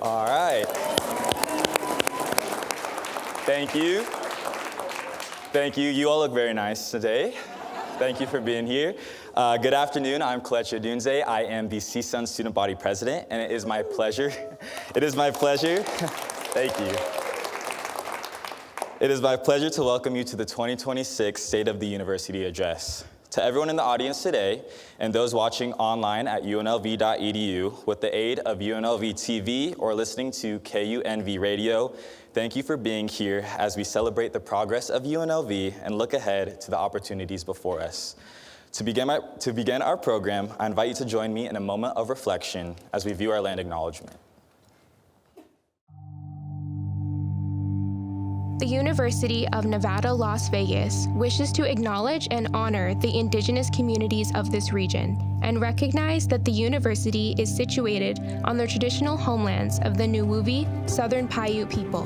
All right. Thank you. Thank you. You all look very nice today. Thank you for being here. Good afternoon. I'm Kelechi Odunze. I am the CSUN Student Body President, and it is my pleasure. Thank you. It is my pleasure to welcome you to the 2026 State of the University Address. To everyone in the audience today, and those watching online at unlv.edu, with the aid of UNLV TV or listening to KUNV Radio, thank you for being here as we celebrate the progress of UNLV and look ahead to the opportunities before us. To begin our program, I invite you to join me in a moment of reflection as we view our land acknowledgement. The University of Nevada, Las Vegas wishes to acknowledge and honor the indigenous communities of this region and recognize that the university is situated on the traditional homelands of the Nuwuvi Southern Paiute people.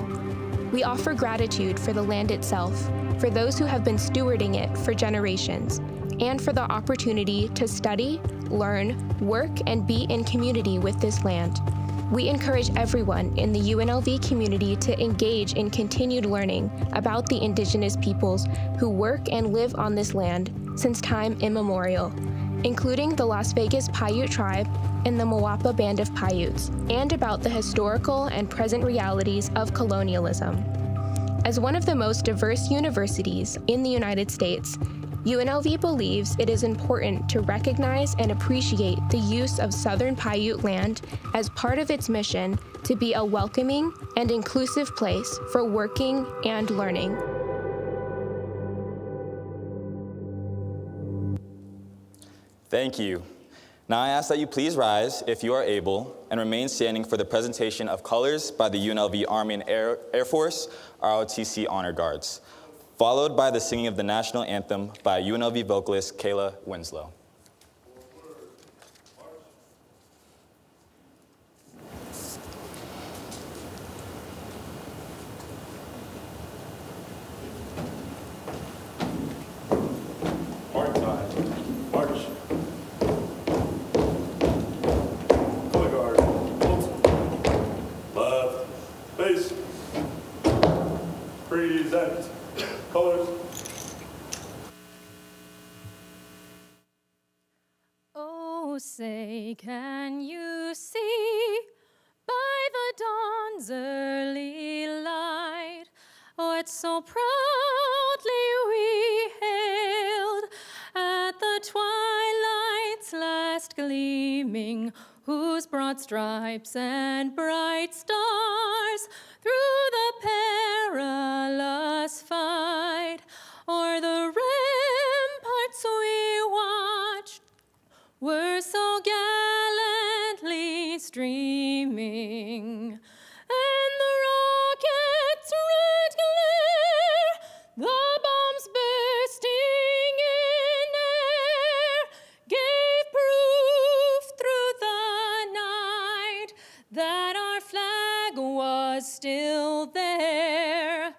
We offer gratitude for the land itself, for those who have been stewarding it for generations, and for the opportunity to study, learn, work, and be in community with this land. We encourage everyone in the UNLV community to engage in continued learning about the indigenous peoples who work and live on this land since time immemorial, including the Las Vegas Paiute tribe and the Mawapa Band of Paiutes, and about the historical and present realities of colonialism. As one of the most diverse universities in the United States, UNLV believes it is important to recognize and appreciate the use of Southern Paiute land as part of its mission to be a welcoming and inclusive place for working and learning. Thank you. Now I ask that you please rise, if you are able, and remain standing for the presentation of colors by the UNLV Army and Air Force ROTC Honor Guards, followed by the singing of the national anthem by UNLV vocalist Kayla Winslow. Say, can you see by the dawn's early light what so proudly we hailed at the twilight's last gleaming, whose broad stripes and bright stars through the perilous fight o'er the ramparts we watched were so gallantly streaming, and the rocket's red glare, the bombs bursting in air, gave proof through the night that our flag was still there.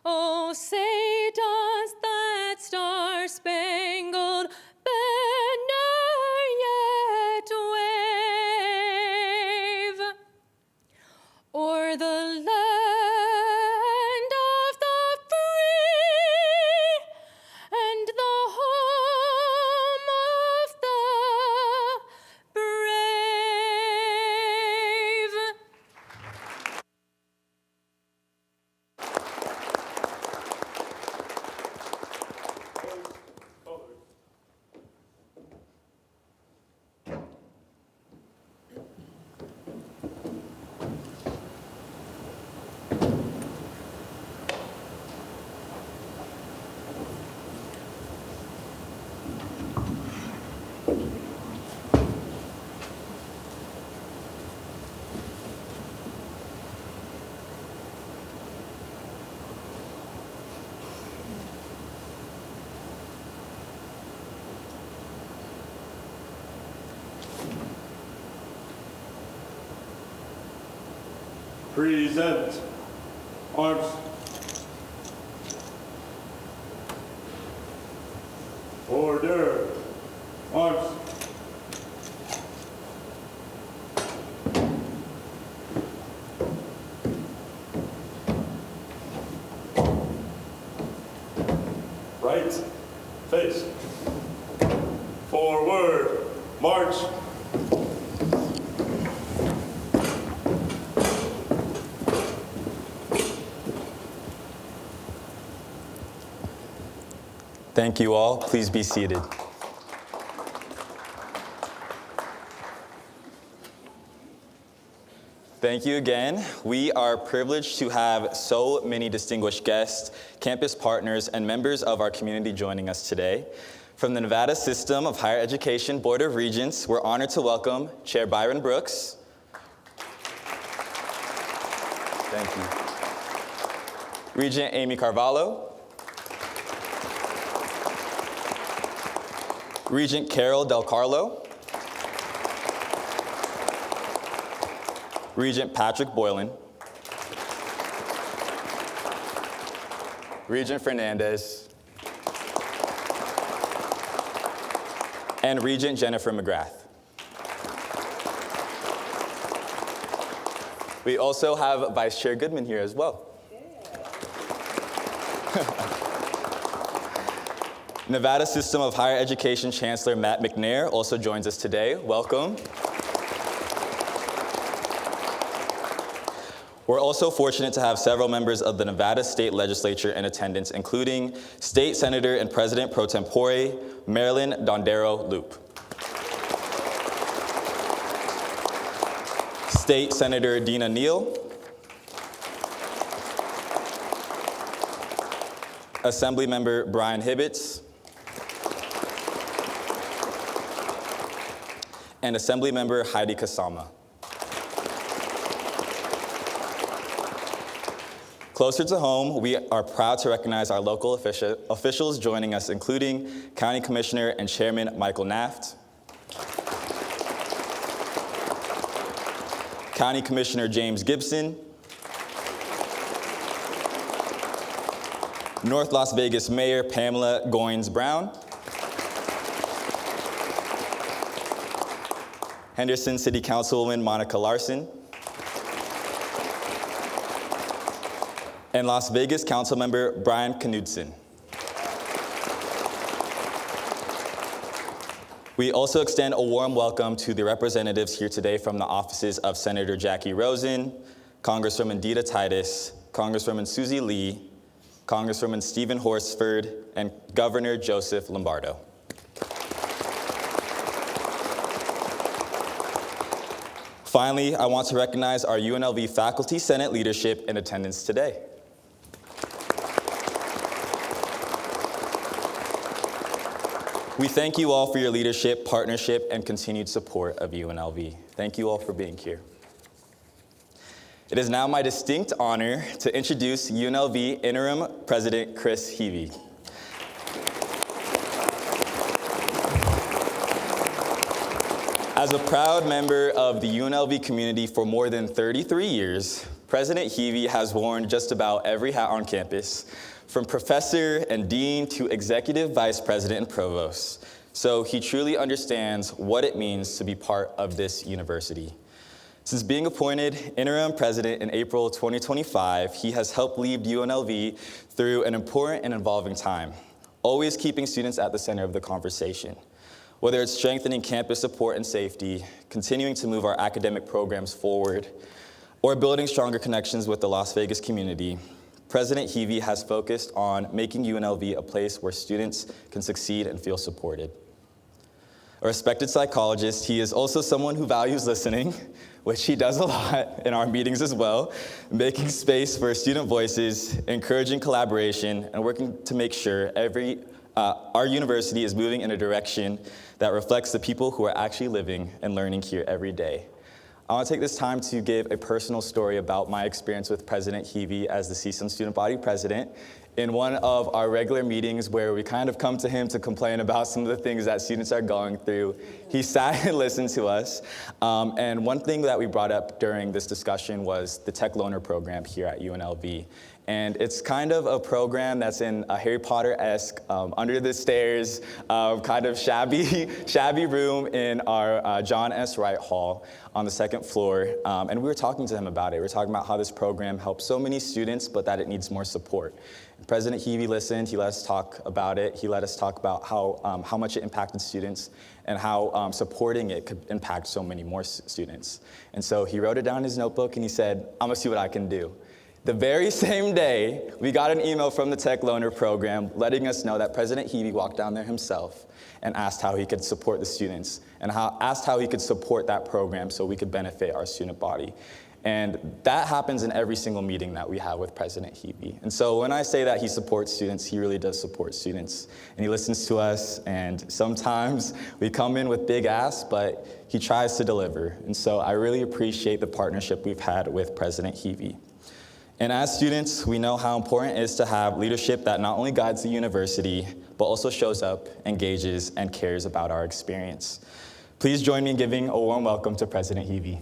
Oh, say does that star-spangled banner yet wave o'er the land of the free and the home of the brave? Present. Arms. Order. Arms. Face. Forward. March. Thank you all. Please be seated. Thank you again. We are privileged to have so many distinguished guests, campus partners, and members of our community joining us today. From the Nevada System of Higher Education Board of Regents, we're honored to welcome Chair Byron Brooks. Thank you. Regent Amy Carvalho. Regent Carol Del Carlo. Regent Patrick Boylan. Regent Fernandez. And Regent Jennifer McGrath. We also have Vice Chair Goodman here as well. Nevada System of Higher Education Chancellor Matt McNair also joins us today. Welcome. We're also fortunate to have several members of the Nevada State Legislature in attendance, including State Senator and President Pro Tempore Marilyn Dondero Loop, State Senator Dina Neal, Assemblymember Brian Hibbets, and Assemblymember Heidi Kasama. Closer to home, we are proud to recognize our local officials joining us, including County Commissioner and Chairman Michael Naft, County Commissioner James Gibson, North Las Vegas Mayor Pamela Goins Brown, Henderson City Councilwoman Monica Larson, and Las Vegas Councilmember Brian Knudsen. We also extend a warm welcome to the representatives here today from the offices of Senator Jackie Rosen, Congresswoman Dita Titus, Congresswoman Susie Lee, Congresswoman Stephen Horsford, and Governor Joseph Lombardo. Finally, I want to recognize our UNLV Faculty Senate leadership in attendance today. We thank you all for your leadership, partnership, and continued support of UNLV. Thank you all for being here. It is now my distinct honor to introduce UNLV Interim President Chris Heavey. As a proud member of the UNLV community for more than 33 years, President Heavey has worn just about every hat on campus, from professor and dean to executive vice president and provost. So he truly understands what it means to be part of this university. Since being appointed interim president in April 2025, he has helped lead UNLV through an important and involving time, always keeping students at the center of the conversation. Whether it's strengthening campus support and safety, continuing to move our academic programs forward, or building stronger connections with the Las Vegas community, President Heavey has focused on making UNLV a place where students can succeed and feel supported. A respected psychologist, he is also someone who values listening, which he does a lot in our meetings as well, making space for student voices, encouraging collaboration, and working to make sure our university is moving in a direction that reflects the people who are actually living and learning here every day. I want to take this time to give a personal story about my experience with President Heavey as the CSUN Student Body President. In one of our regular meetings where we kind of come to him to complain about some of the things that students are going through, he sat and listened to us. And one thing that we brought up during this discussion was the Tech Loaner program here at UNLV. And it's kind of a program that's in a Harry Potter-esque, under the stairs, kind of shabby room in our John S. Wright Hall on the second floor. And we were talking to him about it. We were talking about how this program helps so many students, but that it needs more support. President Heavey listened. He let us talk about it. He let us talk about how much it impacted students and how supporting it could impact so many more students. And so he wrote it down in his notebook and he said, I'm gonna see what I can do. The very same day, we got an email from the Tech Loaner program letting us know that President Heavey walked down there himself and asked how he could support the students and asked how he could support that program so we could benefit our student body. And that happens in every single meeting that we have with President Heavey. And so when I say that he supports students, he really does support students. And he listens to us, and sometimes we come in with big asks, but he tries to deliver. And so I really appreciate the partnership we've had with President Heavey. And as students, we know how important it is to have leadership that not only guides the university, but also shows up, engages, and cares about our experience. Please join me in giving a warm welcome to President Heavey.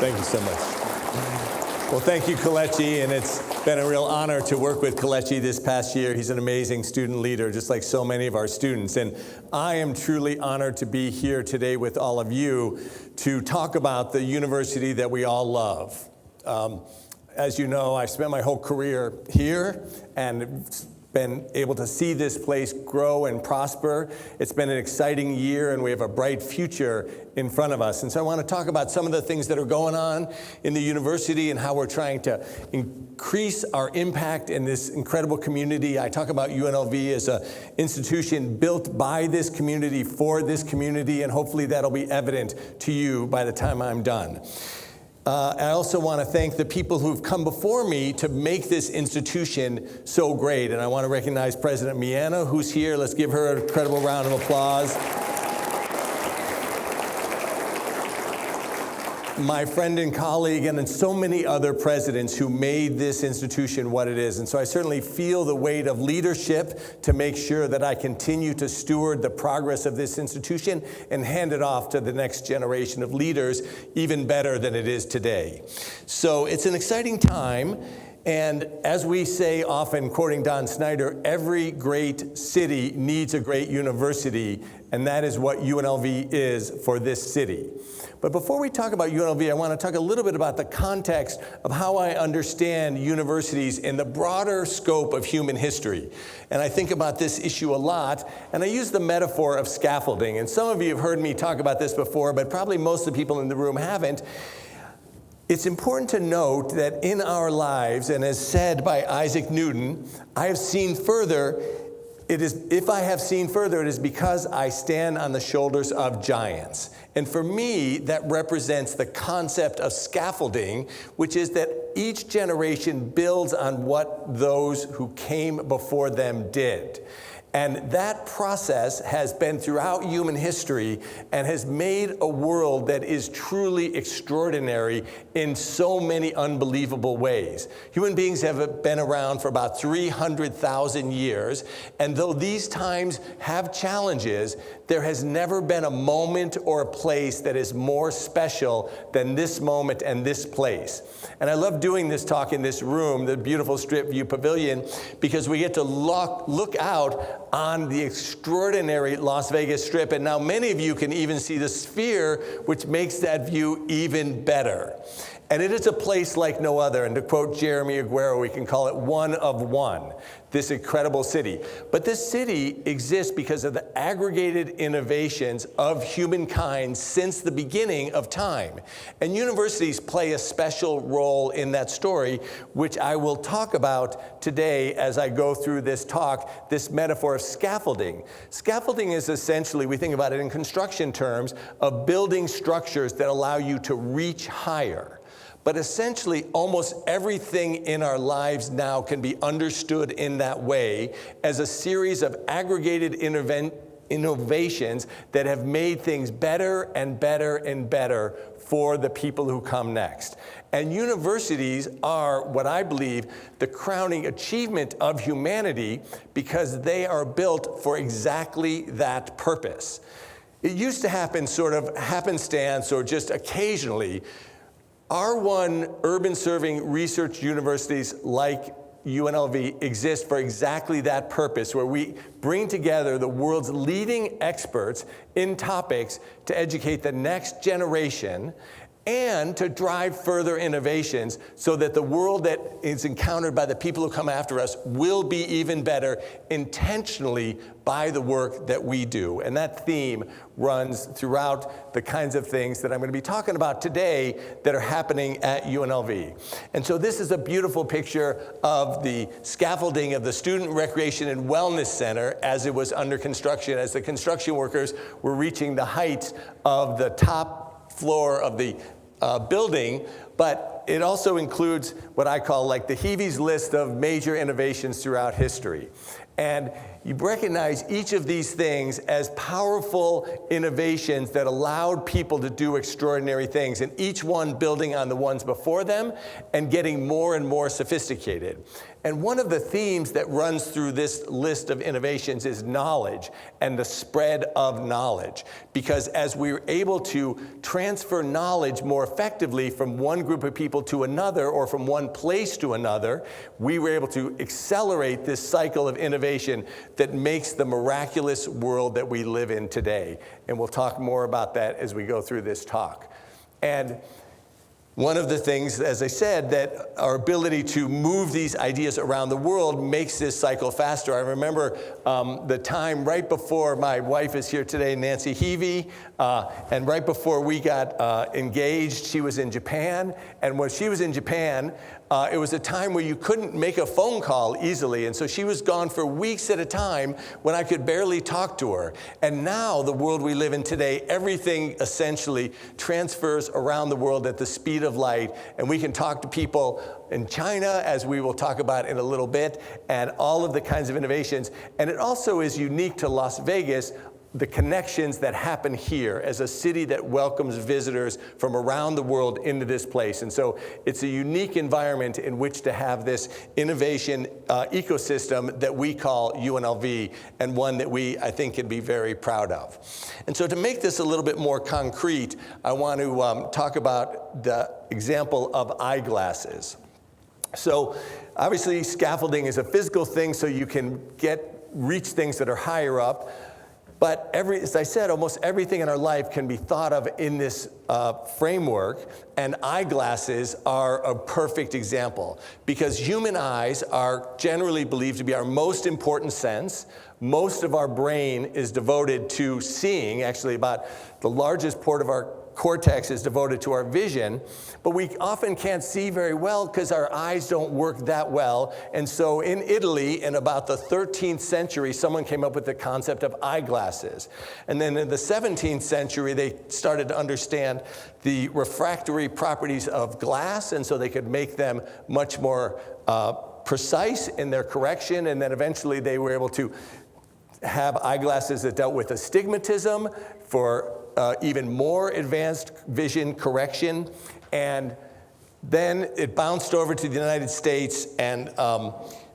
Thank you so much. Well, thank you, Kelechi, and it's been a real honor to work with Kelechi this past year. He's an amazing student leader, just like so many of our students. And I am truly honored to be here today with all of you to talk about the university that we all love. As you know, I spent my whole career here and been able to see this place grow and prosper. It's been an exciting year, and we have a bright future in front of us. And so I want to talk about some of the things that are going on in the university and how we're trying to increase our impact in this incredible community. I talk about UNLV as an institution built by this community for this community, and hopefully that'll be evident to you by the time I'm done. I also want to thank the people who've come before me to make this institution so great. And I want to recognize President Miana, who's here. Let's give her an incredible round of applause. My friend and colleague, and so many other presidents who made this institution what it is. And so I certainly feel the weight of leadership to make sure that I continue to steward the progress of this institution and hand it off to the next generation of leaders even better than it is today. So it's an exciting time. And as we say often, quoting Don Snyder, every great city needs a great university, and that is what UNLV is for this city. But before we talk about UNLV, I want to talk a little bit about the context of how I understand universities in the broader scope of human history. And I think about this issue a lot, and I use the metaphor of scaffolding. And some of you have heard me talk about this before, but probably most of the people in the room haven't. It's important to note that in our lives, and as said by Isaac Newton, I have seen further. If I have seen further, it is because I stand on the shoulders of giants. And for me, that represents the concept of scaffolding, which is that each generation builds on what those who came before them did. And that process has been throughout human history and has made a world that is truly extraordinary in so many unbelievable ways. Human beings have been around for about 300,000 years, and though these times have challenges, there has never been a moment or a place that is more special than this moment and this place. And I love doing this talk in this room, the beautiful Strip View Pavilion, because we get to look out on the extraordinary Las Vegas Strip. And now many of you can even see the Sphere, which makes that view even better. And it is a place like no other. And to quote Jeremy Aguero, we can call it one of one, this incredible city. But this city exists because of the aggregated innovations of humankind since the beginning of time. And universities play a special role in that story, which I will talk about today as I go through this talk, this metaphor of scaffolding. Scaffolding is essentially, we think about it in construction terms, of building structures that allow you to reach higher. But essentially, almost everything in our lives now can be understood in that way as a series of aggregated innovations that have made things better and better and better for the people who come next. And universities are, what I believe, the crowning achievement of humanity because they are built for exactly that purpose. It used to happen sort of happenstance or just occasionally. R1 urban-serving research universities like UNLV exist for exactly that purpose, where we bring together the world's leading experts in topics to educate the next generation and to drive further innovations so that the world that is encountered by the people who come after us will be even better intentionally by the work that we do. And that theme runs throughout the kinds of things that I'm going to be talking about today that are happening at UNLV. And so this is a beautiful picture of the scaffolding of the Student Recreation and Wellness Center as it was under construction, as the construction workers were reaching the heights of the top floor of the building, but it also includes what I call like the Heavy's list of major innovations throughout history. And you recognize each of these things as powerful innovations that allowed people to do extraordinary things, and each one building on the ones before them and getting more and more sophisticated. And one of the themes that runs through this list of innovations is knowledge and the spread of knowledge. Because as we're able to transfer knowledge more effectively from one group of people to another or from one place to another, we were able to accelerate this cycle of innovation that makes the miraculous world that we live in today. And we'll talk more about that as we go through this talk. And one of the things, as I said, that our ability to move these ideas around the world makes this cycle faster. I remember the time right before my wife is here today, Nancy Heavey, and right before we got engaged, she was in Japan. And when she was in Japan, it was a time where you couldn't make a phone call easily. And so she was gone for weeks at a time when I could barely talk to her. And now, the world we live in today, everything essentially transfers around the world at the speed of light. And we can talk to people in China, as we will talk about in a little bit, and all of the kinds of innovations. And it also is unique to Las Vegas, the connections that happen here as a city that welcomes visitors from around the world into this place. And so it's a unique environment in which to have this innovation ecosystem that we call UNLV, and one that we, I think, can be very proud of. And so to make this a little bit more concrete, I want to talk about the example of eyeglasses. So obviously scaffolding is a physical thing, so you can reach things that are higher up. But as I said, almost everything in our life can be thought of in this framework, and eyeglasses are a perfect example. Because human eyes are generally believed to be our most important sense. Most of our brain is devoted to seeing. Actually, about the largest part of our cortex is devoted to our vision, but we often can't see very well because our eyes don't work that well. And so in Italy, in about the 13th century, someone came up with the concept of eyeglasses. And then in the 17th century, they started to understand the refractory properties of glass, and so they could make them much more precise in their correction. And then eventually they were able to have eyeglasses that dealt with astigmatism for even more advanced vision correction. And then it bounced over to the United States, and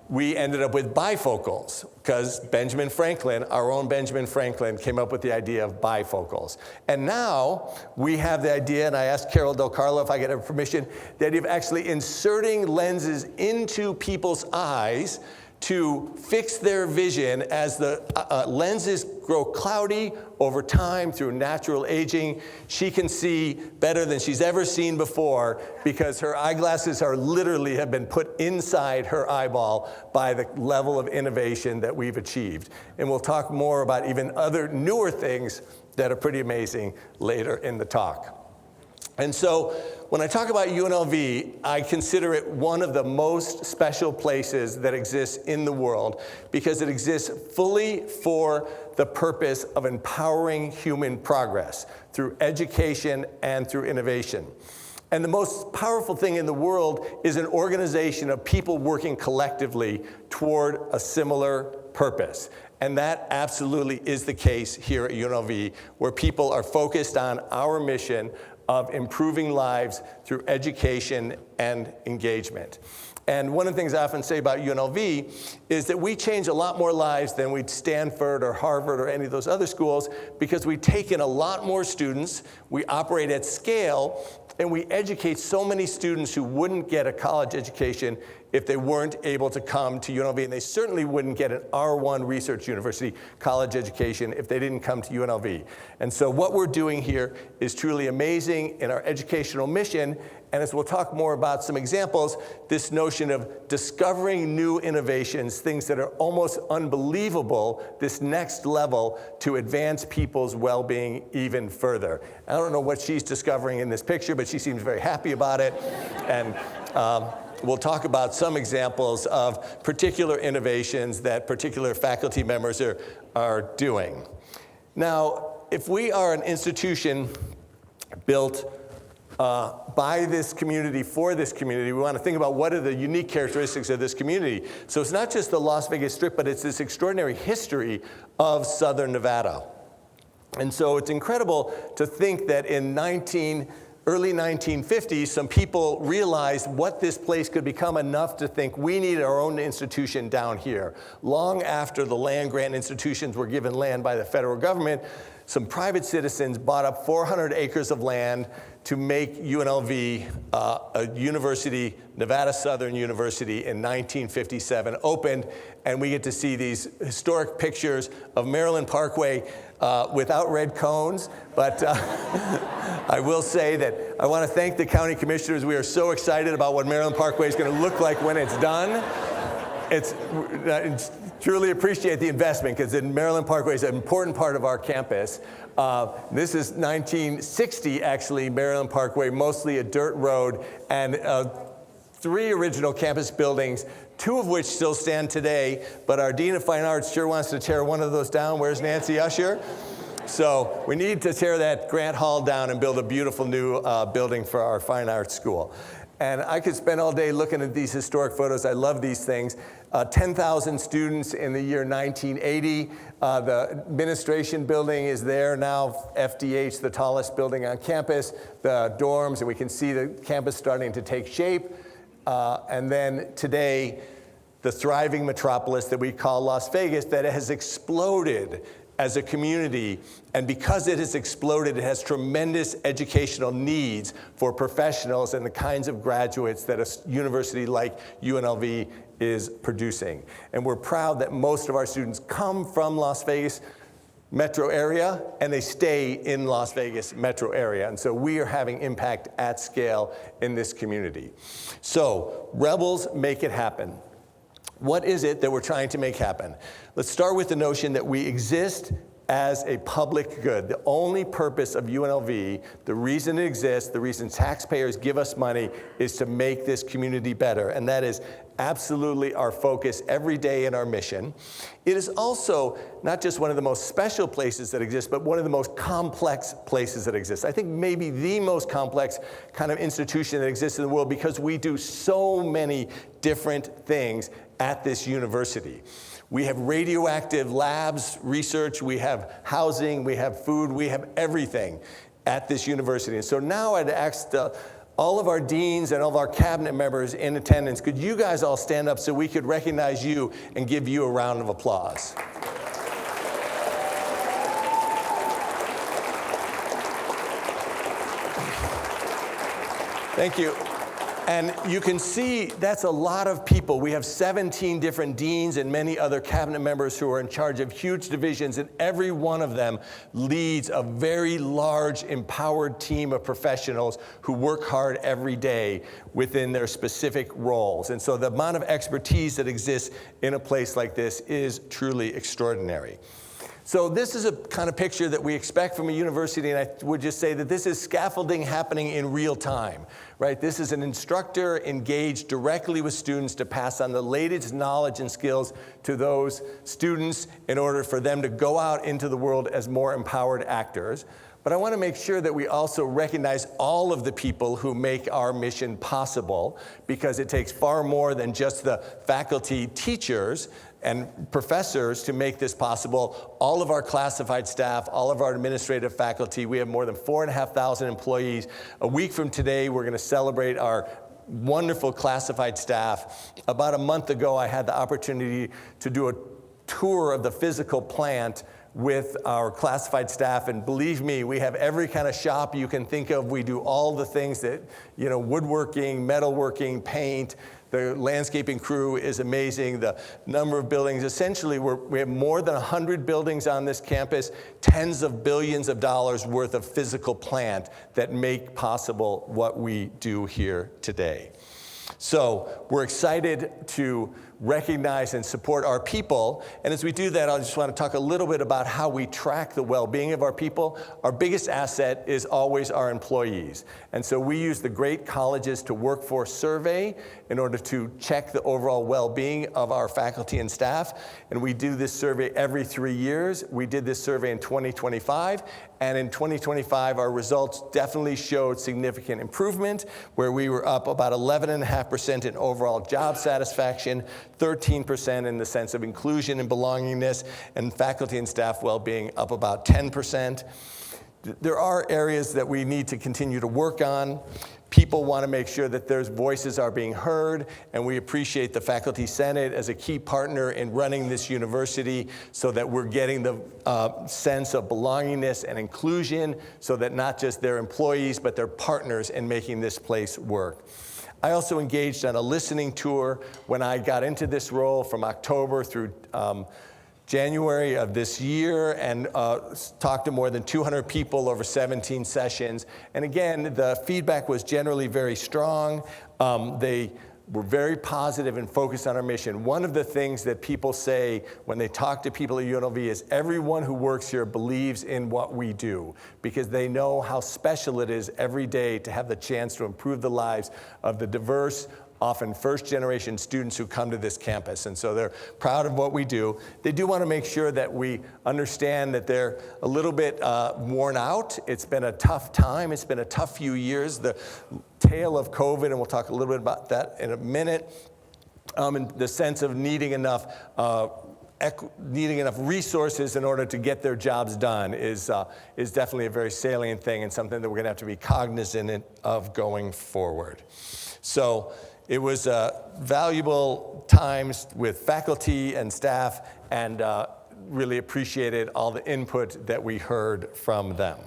we ended up with bifocals, because Benjamin Franklin, our own Benjamin Franklin, came up with the idea of bifocals. And now we have the idea, and I asked Carol Del Carlo if I could have permission, the idea of actually inserting lenses into people's eyes to fix their vision as the lenses grow cloudy over time through natural aging. She can see better than she's ever seen before because her eyeglasses literally have been put inside her eyeball by the level of innovation that we've achieved. And we'll talk more about even other newer things that are pretty amazing later in the talk. And so when I talk about UNLV, I consider it one of the most special places that exists in the world because it exists fully for the purpose of empowering human progress through education and through innovation. And the most powerful thing in the world is an organization of people working collectively toward a similar purpose. And that absolutely is the case here at UNLV, where people are focused on our mission of improving lives through education and engagement. And one of the things I often say about UNLV is that we change a lot more lives than we'd Stanford or Harvard or any of those other schools, because we take in a lot more students, we operate at scale, and we educate so many students who wouldn't get a college education if they weren't able to come to UNLV, and they certainly wouldn't get an R1 Research University college education if they didn't come to UNLV. And so what we're doing here is truly amazing in our educational mission, and as we'll talk more about some examples, this notion of discovering new innovations, things that are almost unbelievable, this next level to advance people's well-being even further. I don't know what she's discovering in this picture, but she seems very happy about it. And we'll talk about some examples of particular innovations that particular faculty members are doing. Now, if we are an institution built by this community, for this community, we want to think about what are the unique characteristics of this community. So it's not just the Las Vegas Strip, but it's this extraordinary history of Southern Nevada. And so it's incredible to think that in early 1950s, some people realized what this place could become enough to think we need our own institution down here. Long after the land grant institutions were given land by the federal government, some private citizens bought up 400 acres of land to make UNLV a university, Nevada Southern University, in 1957, opened, and we get to see these historic pictures of Maryland Parkway without red cones, but I will say that I want to thank the county commissioners. We are so excited about what Maryland Parkway is going to look like when it's done. It's truly appreciate the investment, because Maryland Parkway is an important part of our campus. This is 1960, actually, Maryland Parkway, mostly a dirt road, and 3 original campus buildings, 2 of which still stand today, but our Dean of Fine Arts sure wants to tear one of those down. Where's Nancy Usher? So we need to tear that Grant Hall down and build a beautiful new building for our fine arts school. And I could spend all day looking at these historic photos. I love these things. 10,000 students in the year 1980. The administration building is there now, FDH, the tallest building on campus, the dorms, and we can see the campus starting to take shape. And then today, the thriving metropolis that we call Las Vegas, that has exploded as a community, and because it has exploded, it has tremendous educational needs for professionals and the kinds of graduates that a university like UNLV is producing. And we're proud that most of our students come from Las Vegas metro area, and they stay in Las Vegas metro area. And so we are having impact at scale in this community. So, Rebels make it happen. What is it that we're trying to make happen? Let's start with the notion that we exist as a public good. The only purpose of UNLV, the reason it exists, the reason taxpayers give us money, is to make this community better. And that is absolutely our focus every day in our mission. It is also not just one of the most special places that exist, but one of the most complex places that exist. I think maybe the most complex kind of institution that exists in the world, because we do so many different things at this university. We have radioactive labs, research, we have housing, we have food, we have everything at this university. And so now I'd ask all of our deans and all of our cabinet members in attendance, could you guys all stand up so we could recognize you and give you a round of applause? Thank you. And you can see that's a lot of people. We have 17 different deans and many other cabinet members who are in charge of huge divisions, and every one of them leads a very large, empowered team of professionals who work hard every day within their specific roles. And so the amount of expertise that exists in a place like this is truly extraordinary. So this is a kind of picture that we expect from a university, and I would just say that this is scaffolding happening in real time, right? This is an instructor engaged directly with students to pass on the latest knowledge and skills to those students in order for them to go out into the world as more empowered actors. But I want to make sure that we also recognize all of the people who make our mission possible, because it takes far more than just the faculty, teachers, and professors to make this possible. All of our classified staff, all of our administrative faculty, we have more than 4,500 employees. A week from today, we're going to celebrate our wonderful classified staff. About a month ago, I had the opportunity to do a tour of the physical plant with our classified staff, and believe me, we have every kind of shop you can think of. We do all the things that, woodworking, metalworking, paint. The landscaping crew is amazing. The number of buildings, essentially, we have more than 100 buildings on this campus, tens of billions of dollars worth of physical plant that make possible what we do here today. So we're excited to recognize and support our people. And as we do that, I just want to talk a little bit about how we track the well-being of our people. Our biggest asset is always our employees. And so we use the Great Colleges to Workforce Survey in order to check the overall well-being of our faculty and staff. And we do this survey every 3 years. We did this survey in 2025. And in 2025, our results definitely showed significant improvement, where we were up about 11.5% in overall job satisfaction, 13% in the sense of inclusion and belongingness, and faculty and staff well-being up about 10%. There are areas that we need to continue to work on. People want to make sure that their voices are being heard, and we appreciate the Faculty Senate as a key partner in running this university so that we're getting the sense of belongingness and inclusion so that not just their employees, but their partners in making this place work. I also engaged on a listening tour when I got into this role from October through January of this year, and talked to more than 200 people over 17 sessions. And again, the feedback was generally very strong. They were very positive and focused on our mission. One of the things that people say when they talk to people at UNLV is everyone who works here believes in what we do, because they know how special it is every day to have the chance to improve the lives of the diverse, often first-generation students who come to this campus. And so they're proud of what we do. They do want to make sure that we understand that they're a little bit worn out. It's been a tough time. It's been a tough few years. The tale of COVID, and we'll talk a little bit about that in a minute, and the sense of needing enough resources in order to get their jobs done is definitely a very salient thing, and something that we're going to have to be cognizant of going forward. So it was valuable times with faculty and staff, and really appreciated all the input that we heard from them.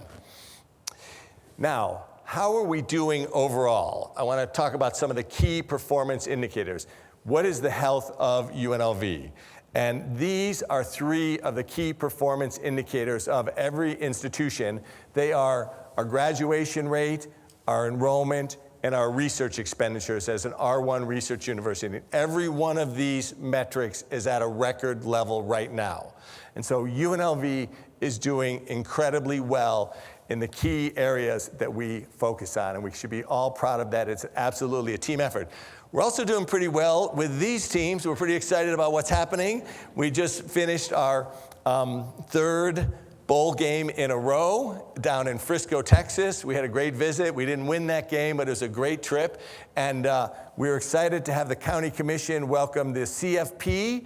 Now, how are we doing overall? I want to talk about some of the key performance indicators. What is the health of UNLV? And these are 3 of the key performance indicators of every institution. They are our graduation rate, our enrollment, and our research expenditures as an R1 research university. Every one of these metrics is at a record level right now. And so UNLV is doing incredibly well in the key areas that we focus on, and we should be all proud of that. It's absolutely a team effort. We're also doing pretty well with these teams. We're pretty excited about what's happening. We just finished our 3rd bowl game in a row down in Frisco, Texas. We had a great visit. We didn't win that game, but it was a great trip. And we were excited to have the county commission welcome the CFP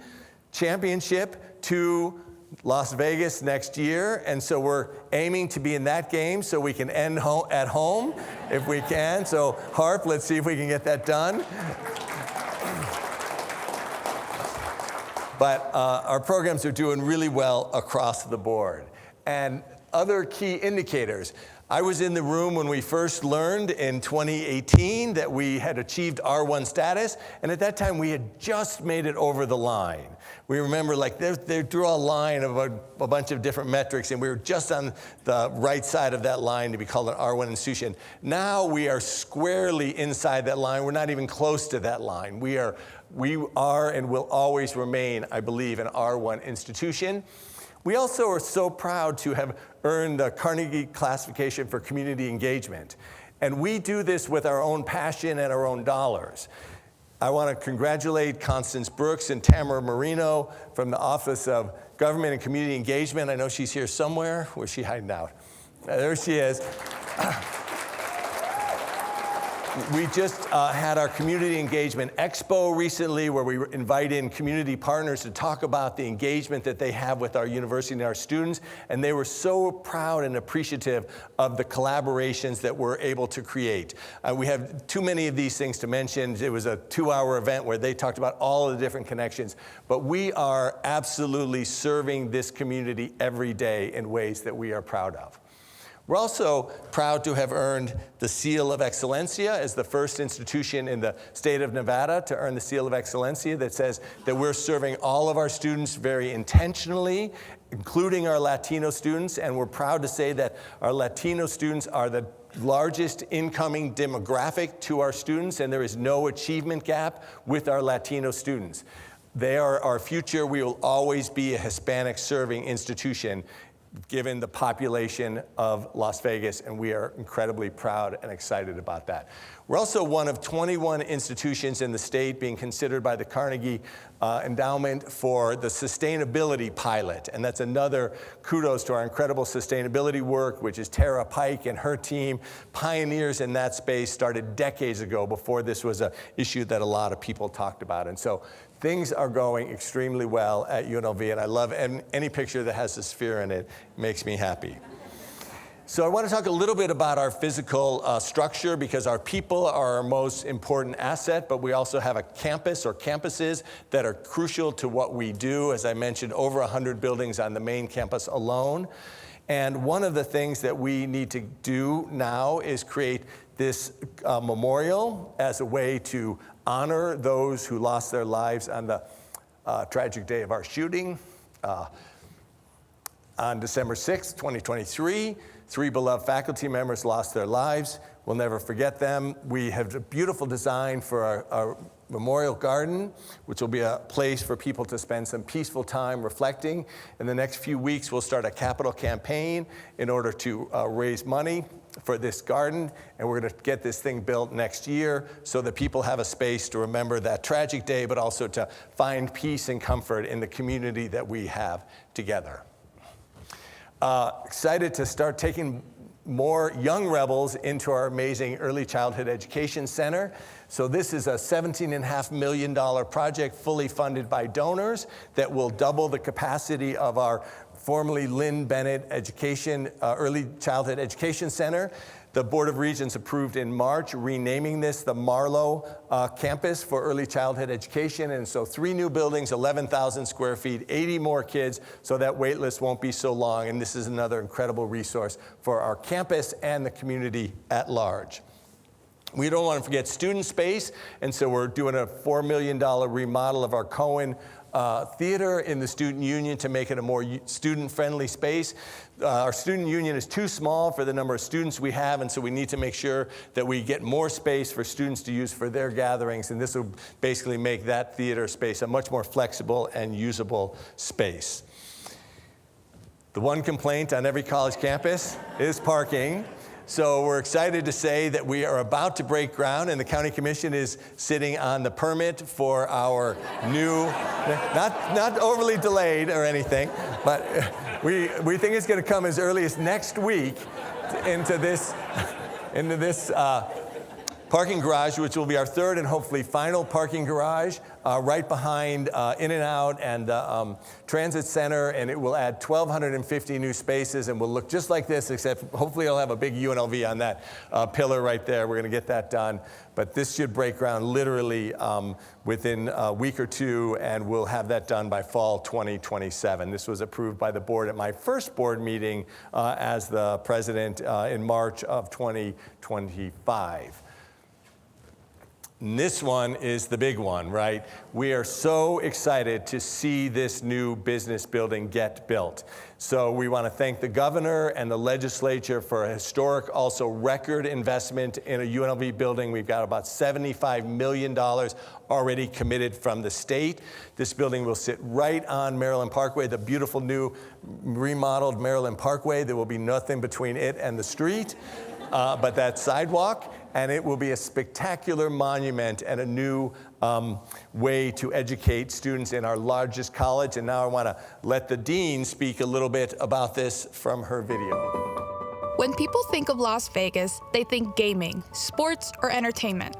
championship to Las Vegas next year. And so we're aiming to be in that game so we can end at home if we can. So Harp, let's see if we can get that done. But our programs are doing really well across the board. And other key indicators. I was in the room when we first learned in 2018 that we had achieved R1 status, and at that time we had just made it over the line. We remember, like, they drew a line of a bunch of different metrics, and we were just on the right side of that line to be called an R1 institution. Now we are squarely inside that line. We're not even close to that line. We are and will always remain, I believe, an R1 institution. We also are so proud to have earned the Carnegie Classification for Community Engagement. And we do this with our own passion and our own dollars. I want to congratulate Constance Brooks and Tamara Marino from the Office of Government and Community Engagement. I know she's here somewhere. Where's she hiding out? There she is. We just had our Community Engagement Expo recently, where we invite in community partners to talk about the engagement that they have with our university and our students. And they were so proud and appreciative of the collaborations that we're able to create. We have too many of these things to mention. It was a 2-hour event where they talked about all of the different connections. But we are absolutely serving this community every day in ways that we are proud of. We're also proud to have earned the Seal of Excellencia as the first institution in the state of Nevada to earn the Seal of Excellencia that says that we're serving all of our students very intentionally, including our Latino students. And we're proud to say that our Latino students are the largest incoming demographic to our students, and there is no achievement gap with our Latino students. They are our future. We will always be a Hispanic serving institution given the population of Las Vegas, and we are incredibly proud and excited about that. We're also one of 21 institutions in the state being considered by the Carnegie Endowment for the Sustainability Pilot, and that's another kudos to our incredible sustainability work, which is Tara Pike and her team, pioneers in that space, started decades ago before this was an issue that a lot of people talked about. And so things are going extremely well at UNLV, and I love any picture that has a sphere in it. It makes me happy. So I want to talk a little bit about our physical structure, because our people are our most important asset, but we also have a campus or campuses that are crucial to what we do. As I mentioned, over 100 buildings on the main campus alone. And one of the things that we need to do now is create this memorial as a way to honor those who lost their lives on the tragic day of our shooting. On December 6th, 2023, 3 beloved faculty members lost their lives. We'll never forget them. We have a beautiful design for our memorial garden, which will be a place for people to spend some peaceful time reflecting. In the next few weeks, we'll start a capital campaign in order to raise money for this garden, and we're going to get this thing built next year so that people have a space to remember that tragic day, but also to find peace and comfort in the community that we have together. Excited to start taking more young rebels into our amazing Early Childhood Education Center. So this is a $17.5 million project fully funded by donors that will double the capacity of our formerly Lynn Bennett Early Childhood Education Center. The Board of Regents approved in March renaming this the Marlowe campus for early childhood education. And so 3 new buildings, 11,000 square feet, 80 more kids, so that wait list won't be so long. And this is another incredible resource for our campus and the community at large. We don't want to forget student space, and so we're doing a $4 million remodel of our Cohen theater in the student union to make it a more student-friendly space. Our student union is too small for the number of students we have, and so we need to make sure that we get more space for students to use for their gatherings, and this will basically make that theater space a much more flexible and usable space. The one complaint on every college campus is parking. So we're excited to say that we are about to break ground, and the County Commission is sitting on the permit for our new, not overly delayed or anything, but we think it's going to come as early as next week into this parking garage, which will be our third and hopefully final parking garage, right behind In-N-Out and the Transit Center, and it will add 1,250 new spaces and will look just like this, except hopefully it'll have a big UNLV on that pillar right there. We're going to get that done. But this should break ground literally within a week or two, and we'll have that done by fall 2027. This was approved by the board at my first board meeting as the president in March of 2025. And this one is the big one, right? We are so excited to see this new business building get built. So we want to thank the governor and the legislature for a historic, also record investment in a UNLV building. We've got about $75 million already committed from the state. This building will sit right on Maryland Parkway, the beautiful new remodeled Maryland Parkway. There will be nothing between it and the street, but that sidewalk. And it will be a spectacular monument and a new way to educate students in our largest college. And now I want to let the dean speak a little bit about this from her video. When people think of Las Vegas, they think gaming, sports, or entertainment.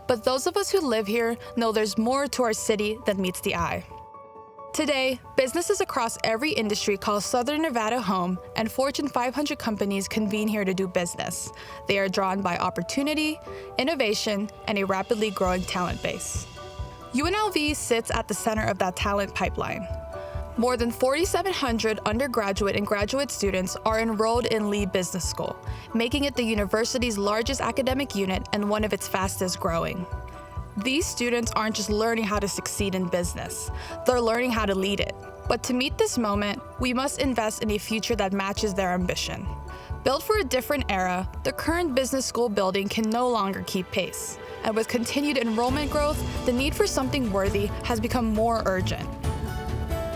But those of us who live here know there's more to our city than meets the eye. Today, businesses across every industry call Southern Nevada home, and Fortune 500 companies convene here to do business. They are drawn by opportunity, innovation, and a rapidly growing talent base. UNLV sits at the center of that talent pipeline. More than 4,700 undergraduate and graduate students are enrolled in Lee Business School, making it the university's largest academic unit and one of its fastest growing. These students aren't just learning how to succeed in business, they're learning how to lead it. But to meet this moment, we must invest in a future that matches their ambition. Built for a different era, the current business school building can no longer keep pace. And with continued enrollment growth, the need for something worthy has become more urgent.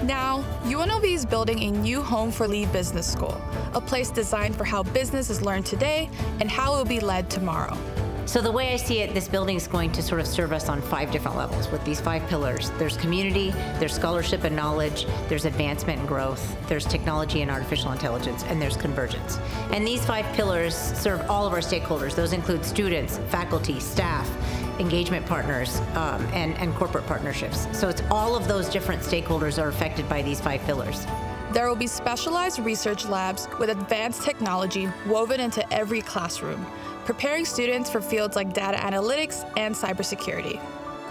Now, UNLV is building a new home for Lee Business School, a place designed for how business is learned today and how it will be led tomorrow. So the way I see it, this building is going to sort of serve us on 5 different levels with these 5 pillars. There's community, there's scholarship and knowledge, there's advancement and growth, there's technology and artificial intelligence, and there's convergence. And these 5 pillars serve all of our stakeholders. Those include students, faculty, staff, engagement partners, and corporate partnerships. So it's all of those different stakeholders are affected by these 5 pillars. There will be specialized research labs with advanced technology woven into every classroom, preparing students for fields like data analytics and cybersecurity.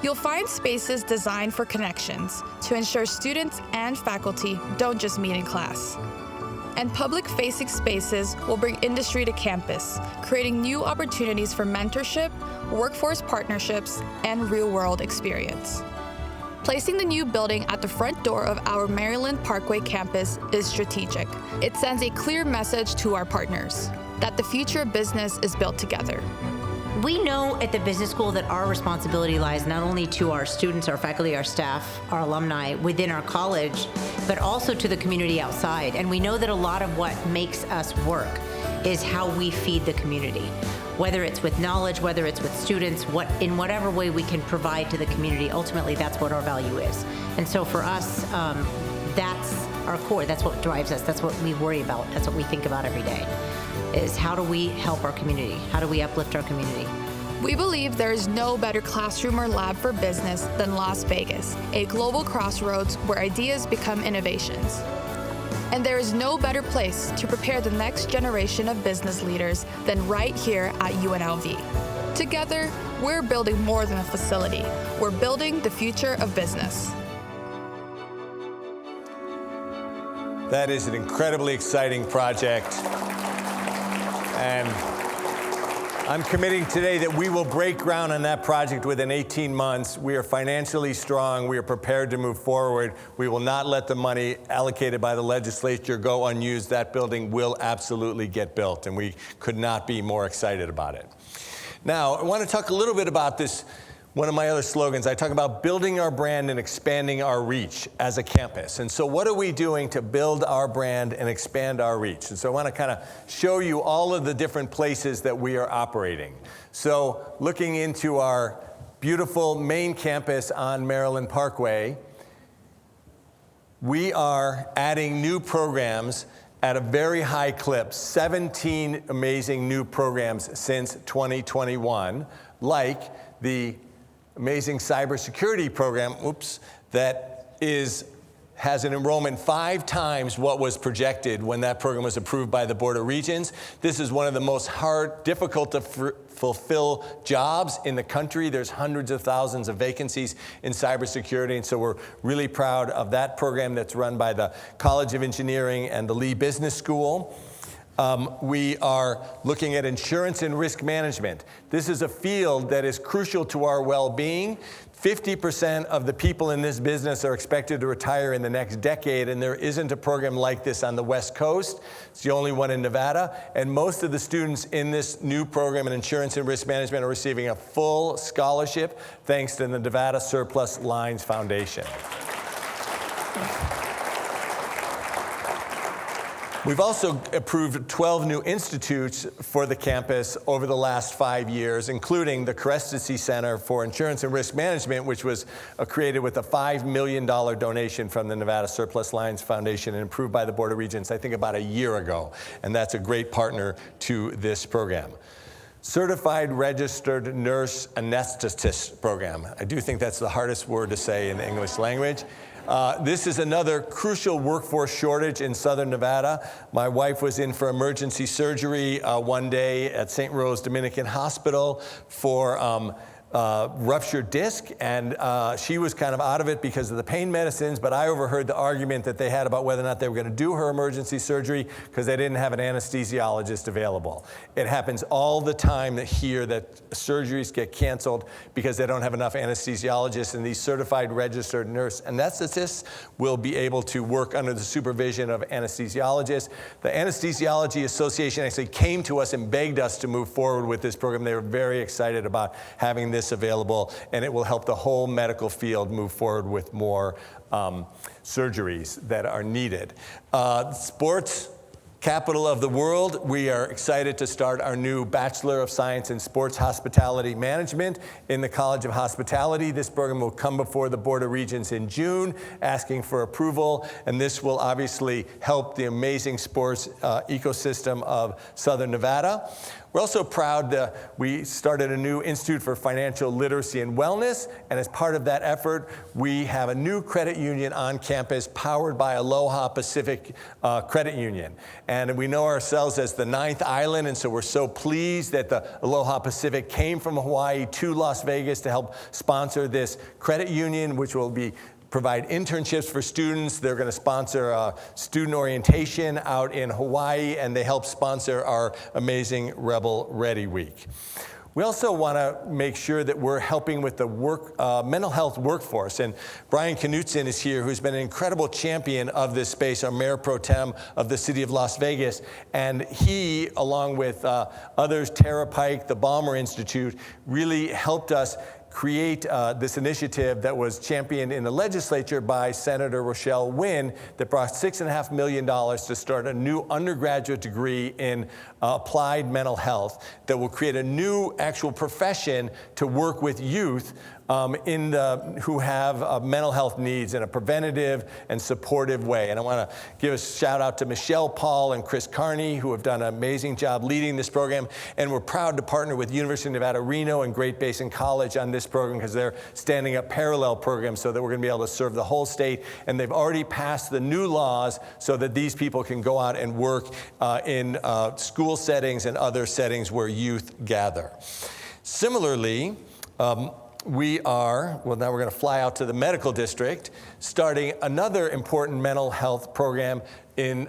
You'll find spaces designed for connections to ensure students and faculty don't just meet in class. And public-facing spaces will bring industry to campus, creating new opportunities for mentorship, workforce partnerships, and real-world experience. Placing the new building at the front door of our Maryland Parkway campus is strategic. It sends a clear message to our partners that the future of business is built together. We know at the business school that our responsibility lies not only to our students, our faculty, our staff, our alumni within our college, but also to the community outside. And we know that a lot of what makes us work is how we feed the community. Whether it's with knowledge, whether it's with students, in whatever way we can provide to the community, ultimately that's what our value is. And so for us, that's our core, that's what drives us, that's what we worry about, that's what we think about every day, is how do we help our community? How do we uplift our community? We believe there is no better classroom or lab for business than Las Vegas, a global crossroads where ideas become innovations. And there is no better place to prepare the next generation of business leaders than right here at UNLV. Together, we're building more than a facility. We're building the future of business. That is an incredibly exciting project. And I'm committing today that we will break ground on that project within 18 months. We are financially strong. We are prepared to move forward. We will not let the money allocated by the legislature go unused. That building will absolutely get built, and we could not be more excited about it. Now, I want to talk a little bit about this. One of my other slogans, I talk about building our brand and expanding our reach as a campus. And so what are we doing to build our brand and expand our reach? And so I want to kind of show you all of the different places that we are operating. So looking into our beautiful main campus on Maryland Parkway, we are adding new programs at a very high clip, 17 amazing new programs since 2021, like the amazing cybersecurity program, that has an enrollment 5 times what was projected when that program was approved by the Board of Regents. This is one of the most difficult to fulfill jobs in the country. There's hundreds of thousands of vacancies in cybersecurity, and so we're really proud of that program that's run by the College of Engineering and the Lee Business School. We are looking at insurance and risk management. This is a field that is crucial to our well-being. 50% of the people in this business are expected to retire in the next decade, and there isn't a program like this on the West Coast. It's the only one in Nevada, and most of the students in this new program in insurance and risk management are receiving a full scholarship thanks to the Nevada Surplus Lines Foundation. We've also approved 12 new institutes for the campus over the last 5 years, including the Crescency Center for Insurance and Risk Management, which was created with a $5 million donation from the Nevada Surplus Lines Foundation and approved by the Board of Regents, I think about a year ago. And that's a great partner to this program. Certified Registered Nurse Anesthetist Program. I do think that's the hardest word to say in the English language. This is another crucial workforce shortage in Southern Nevada. My wife was in for emergency surgery one day at St. Rose Dominican Hospital for ruptured disc, and she was kind of out of it because of the pain medicines, but I overheard the argument that they had about whether or not they were going to do her emergency surgery because they didn't have an anesthesiologist available. It happens all the time here that surgeries get canceled because they don't have enough anesthesiologists, and these certified registered nurse anesthetists will be able to work under the supervision of anesthesiologists. The Anesthesiology Association actually came to us and begged us to move forward with this program. They were very excited about having this available, and it will help the whole medical field move forward with more surgeries that are needed. Sports capital of the world, we are excited to start our new Bachelor of Science in Sports Hospitality Management in the College of Hospitality. This program will come before the Board of Regents in June, asking for approval, and this will obviously help the amazing sports ecosystem of Southern Nevada. We're also proud that we started a new Institute for Financial Literacy and Wellness, and as part of that effort, we have a new credit union on campus powered by Aloha Pacific Credit Union. And we know ourselves as the 9th island, and so we're so pleased that the Aloha Pacific came from Hawaii to Las Vegas to help sponsor this credit union, which will provide internships for students. They're going to sponsor student orientation out in Hawaii, and they help sponsor our amazing Rebel Ready Week. We also want to make sure that we're helping with the mental health workforce. And Brian Knutson is here, who's been an incredible champion of this space, our Mayor Pro Tem of the City of Las Vegas. And he, along with others, Tara Pike, the Balmer Institute, really helped us create this initiative that was championed in the legislature by Senator Rochelle Wynn that brought $6.5 million to start a new undergraduate degree in applied mental health that will create a new actual profession to work with youth who have mental health needs in a preventative and supportive way. And I want to give a shout out to Michelle Paul and Chris Carney, who have done an amazing job leading this program. And we're proud to partner with University of Nevada, Reno and Great Basin College on this program because they're standing up parallel programs so that we're going to be able to serve the whole state. And they've already passed the new laws so that these people can go out and work in school settings and other settings where youth gather. Similarly, now we're going to fly out to the medical district, starting another important mental health program in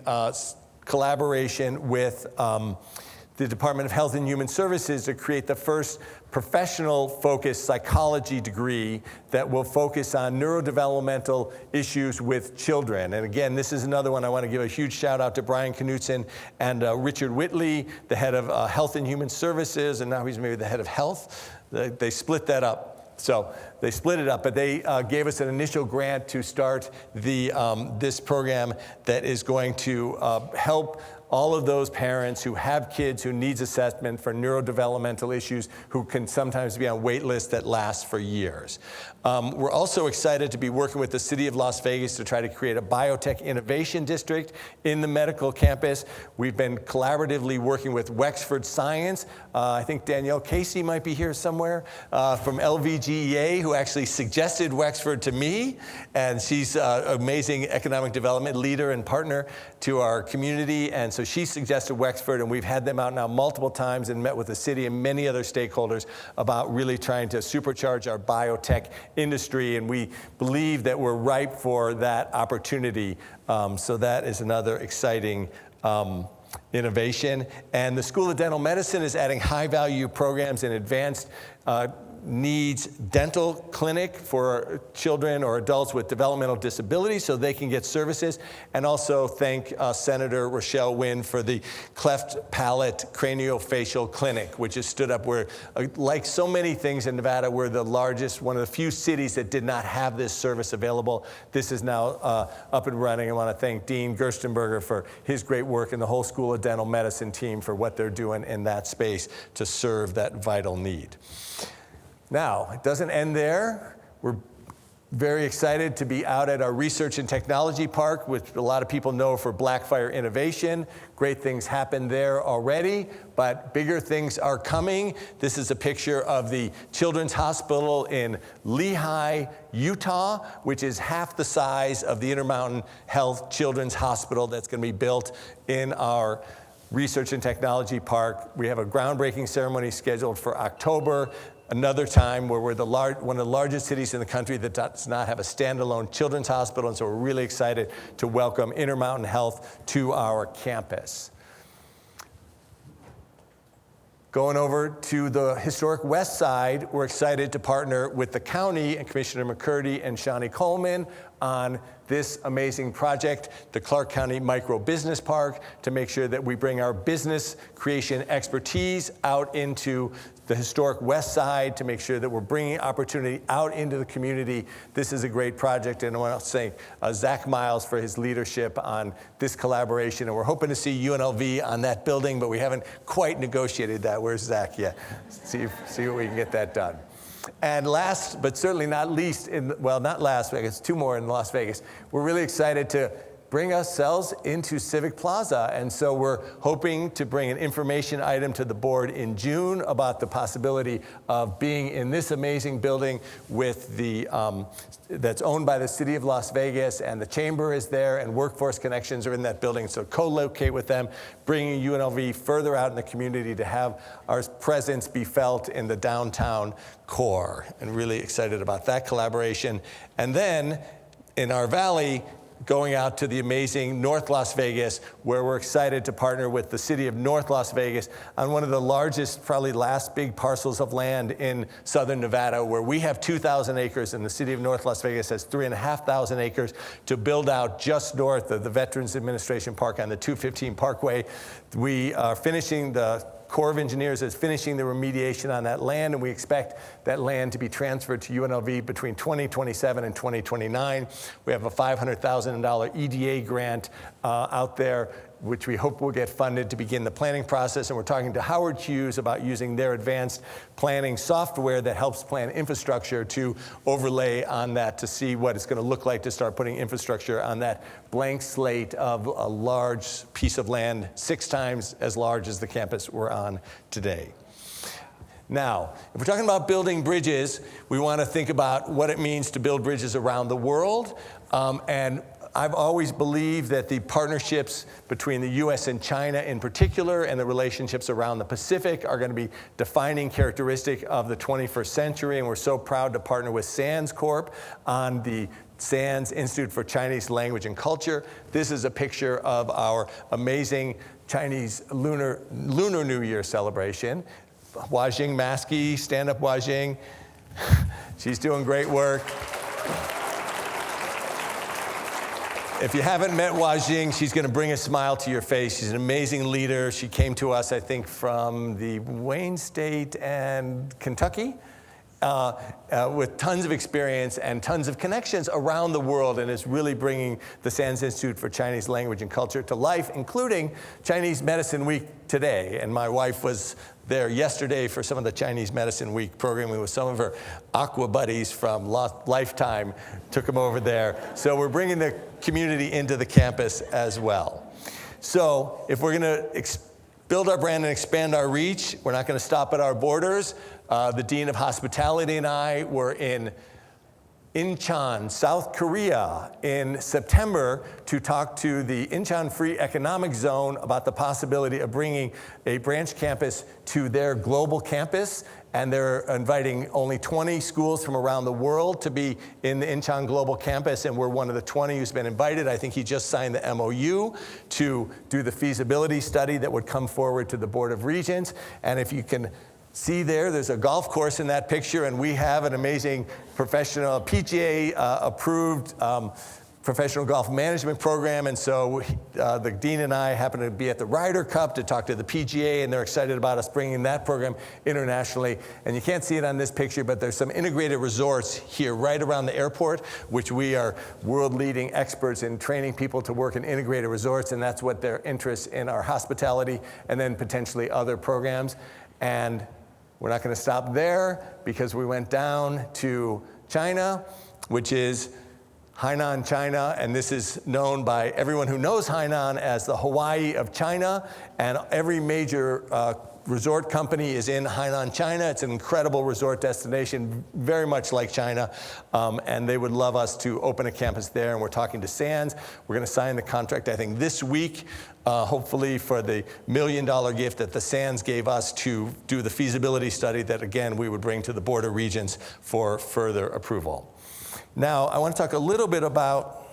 collaboration with the Department of Health and Human Services to create the first professional-focused psychology degree that will focus on neurodevelopmental issues with children. And again, this is another one I want to give a huge shout out to Brian Knutson and Richard Whitley, the head of Health and Human Services, and now he's maybe the head of Health. They split that up. So they split it up, but they gave us an initial grant to start this program that is going to help all of those parents who have kids who needs assessment for neurodevelopmental issues who can sometimes be on wait lists that last for years. We're also excited to be working with the City of Las Vegas to try to create a biotech innovation district in the medical campus. We've been collaboratively working with Wexford Science. I think Danielle Casey might be here somewhere from LVGEA, who actually suggested Wexford to me. And she's an amazing economic development leader and partner to our community. And so she suggested Wexford, and we've had them out now multiple times and met with the city and many other stakeholders about really trying to supercharge our biotech industry, and we believe that we're ripe for that opportunity. So that is another exciting innovation. And the School of Dental Medicine is adding high-value programs in advanced needs dental clinic for children or adults with developmental disabilities so they can get services. And also thank Senator Rochelle Wynn for the cleft palate craniofacial clinic, which has stood up where, like so many things in Nevada, we're the largest, one of the few cities that did not have this service available. This is now up and running. I want to thank Dean Gerstenberger for his great work and the whole School of Dental Medicine team for what they're doing in that space to serve that vital need. Now, it doesn't end there. We're very excited to be out at our Research and Technology Park, which a lot of people know for Blackfire Innovation. Great things happen there already, but bigger things are coming. This is a picture of the Children's Hospital in Lehi, Utah, which is half the size of the Intermountain Health Children's Hospital that's going to be built in our Research and Technology Park. We have a groundbreaking ceremony scheduled for October. Another time where we're one of the largest cities in the country that does not have a standalone children's hospital, and so we're really excited to welcome Intermountain Health to our campus. Going over to the historic west side, we're excited to partner with the county and Commissioner McCurdy and Shawnee Coleman on this amazing project, the Clark County Micro Business Park, to make sure that we bring our business creation expertise out into the historic west side, to make sure that we're bringing opportunity out into the community. This is a great project, and I want to thank Zach Miles for his leadership on this collaboration. And we're hoping to see UNLV on that building, but we haven't quite negotiated that. Where's Zach? Yeah, see what we can get that done. And last, but certainly not least, not last, I guess two more in Las Vegas, we're really excited to bring ourselves into Civic Plaza. And so we're hoping to bring an information item to the board in June about the possibility of being in this amazing building with the, that's owned by the city of Las Vegas, and the chamber is there, and Workforce Connections are in that building. So co-locate with them, bringing UNLV further out in the community to have our presence be felt in the downtown core. And really excited about that collaboration. And then in our valley, going out to the amazing North Las Vegas, where we're excited to partner with the city of North Las Vegas on one of the largest, probably last big parcels of land in southern Nevada, where we have 2,000 acres and the city of North Las Vegas has 3,500 acres to build out just north of the Veterans Administration Park on the 215 Parkway. We are finishing, the Corps of Engineers is finishing the remediation on that land, and we expect that land to be transferred to UNLV between 2027 and 2029. We have a $500,000 EDA grant out there, which we hope will get funded to begin the planning process. And we're talking to Howard Hughes about using their advanced planning software that helps plan infrastructure to overlay on that to see what it's going to look like to start putting infrastructure on that blank slate of a large piece of land, 6 times as large as the campus we're on today. Now, if we're talking about building bridges, we want to think about what it means to build bridges around the world. And I've always believed that the partnerships between the US and China in particular, and the relationships around the Pacific, are going to be defining characteristic of the 21st century. And we're so proud to partner with SANS Corp on the SANS Institute for Chinese Language and Culture. This is a picture of our amazing Chinese Lunar New Year celebration. Hua Jing Maskey, stand up Hua Jing. She's doing great work. If you haven't met Hua Jing, she's going to bring a smile to your face. She's an amazing leader. She came to us, I think, from the Wayne State and Kentucky, with tons of experience and tons of connections around the world, and is really bringing the SANS Institute for Chinese Language and Culture to life, including Chinese Medicine Week today. And my wife was there yesterday for some of the Chinese Medicine Week programming with some of her Aqua buddies from Lifetime, took them over there. So we're bringing the community into the campus as well. So if we're going to build our brand and expand our reach, we're not going to stop at our borders. The Dean of Hospitality and I were in Incheon, South Korea in September to talk to the Incheon Free Economic Zone about the possibility of bringing a branch campus to their global campus. And they're inviting only 20 schools from around the world to be in the Incheon Global Campus, and we're one of the 20 who's been invited. I think he just signed the MOU to do the feasibility study that would come forward to the Board of Regents. And if you can see there's a golf course in that picture, and we have an amazing professional PGA approved professional golf management program. And so the dean and I happen to be at the Ryder Cup to talk to the PGA, and they're excited about us bringing that program internationally. And you can't see it on this picture, but there's some integrated resorts here right around the airport, which we are world-leading experts in training people to work in integrated resorts, and that's what their interest in our hospitality and then potentially other programs. And we're not going to stop there, because we went down to China, which is Hainan, China, and this is known by everyone who knows Hainan as the Hawaii of China, and every major resort company is in Hainan, China. It's an incredible resort destination, very much like China, and they would love us to open a campus there, and we're talking to Sands. We're going to sign the contract, I think, this week, hopefully for the $1 million gift that the Sands gave us to do the feasibility study that, again, we would bring to the Board of Regents for further approval. Now, I want to talk a little bit about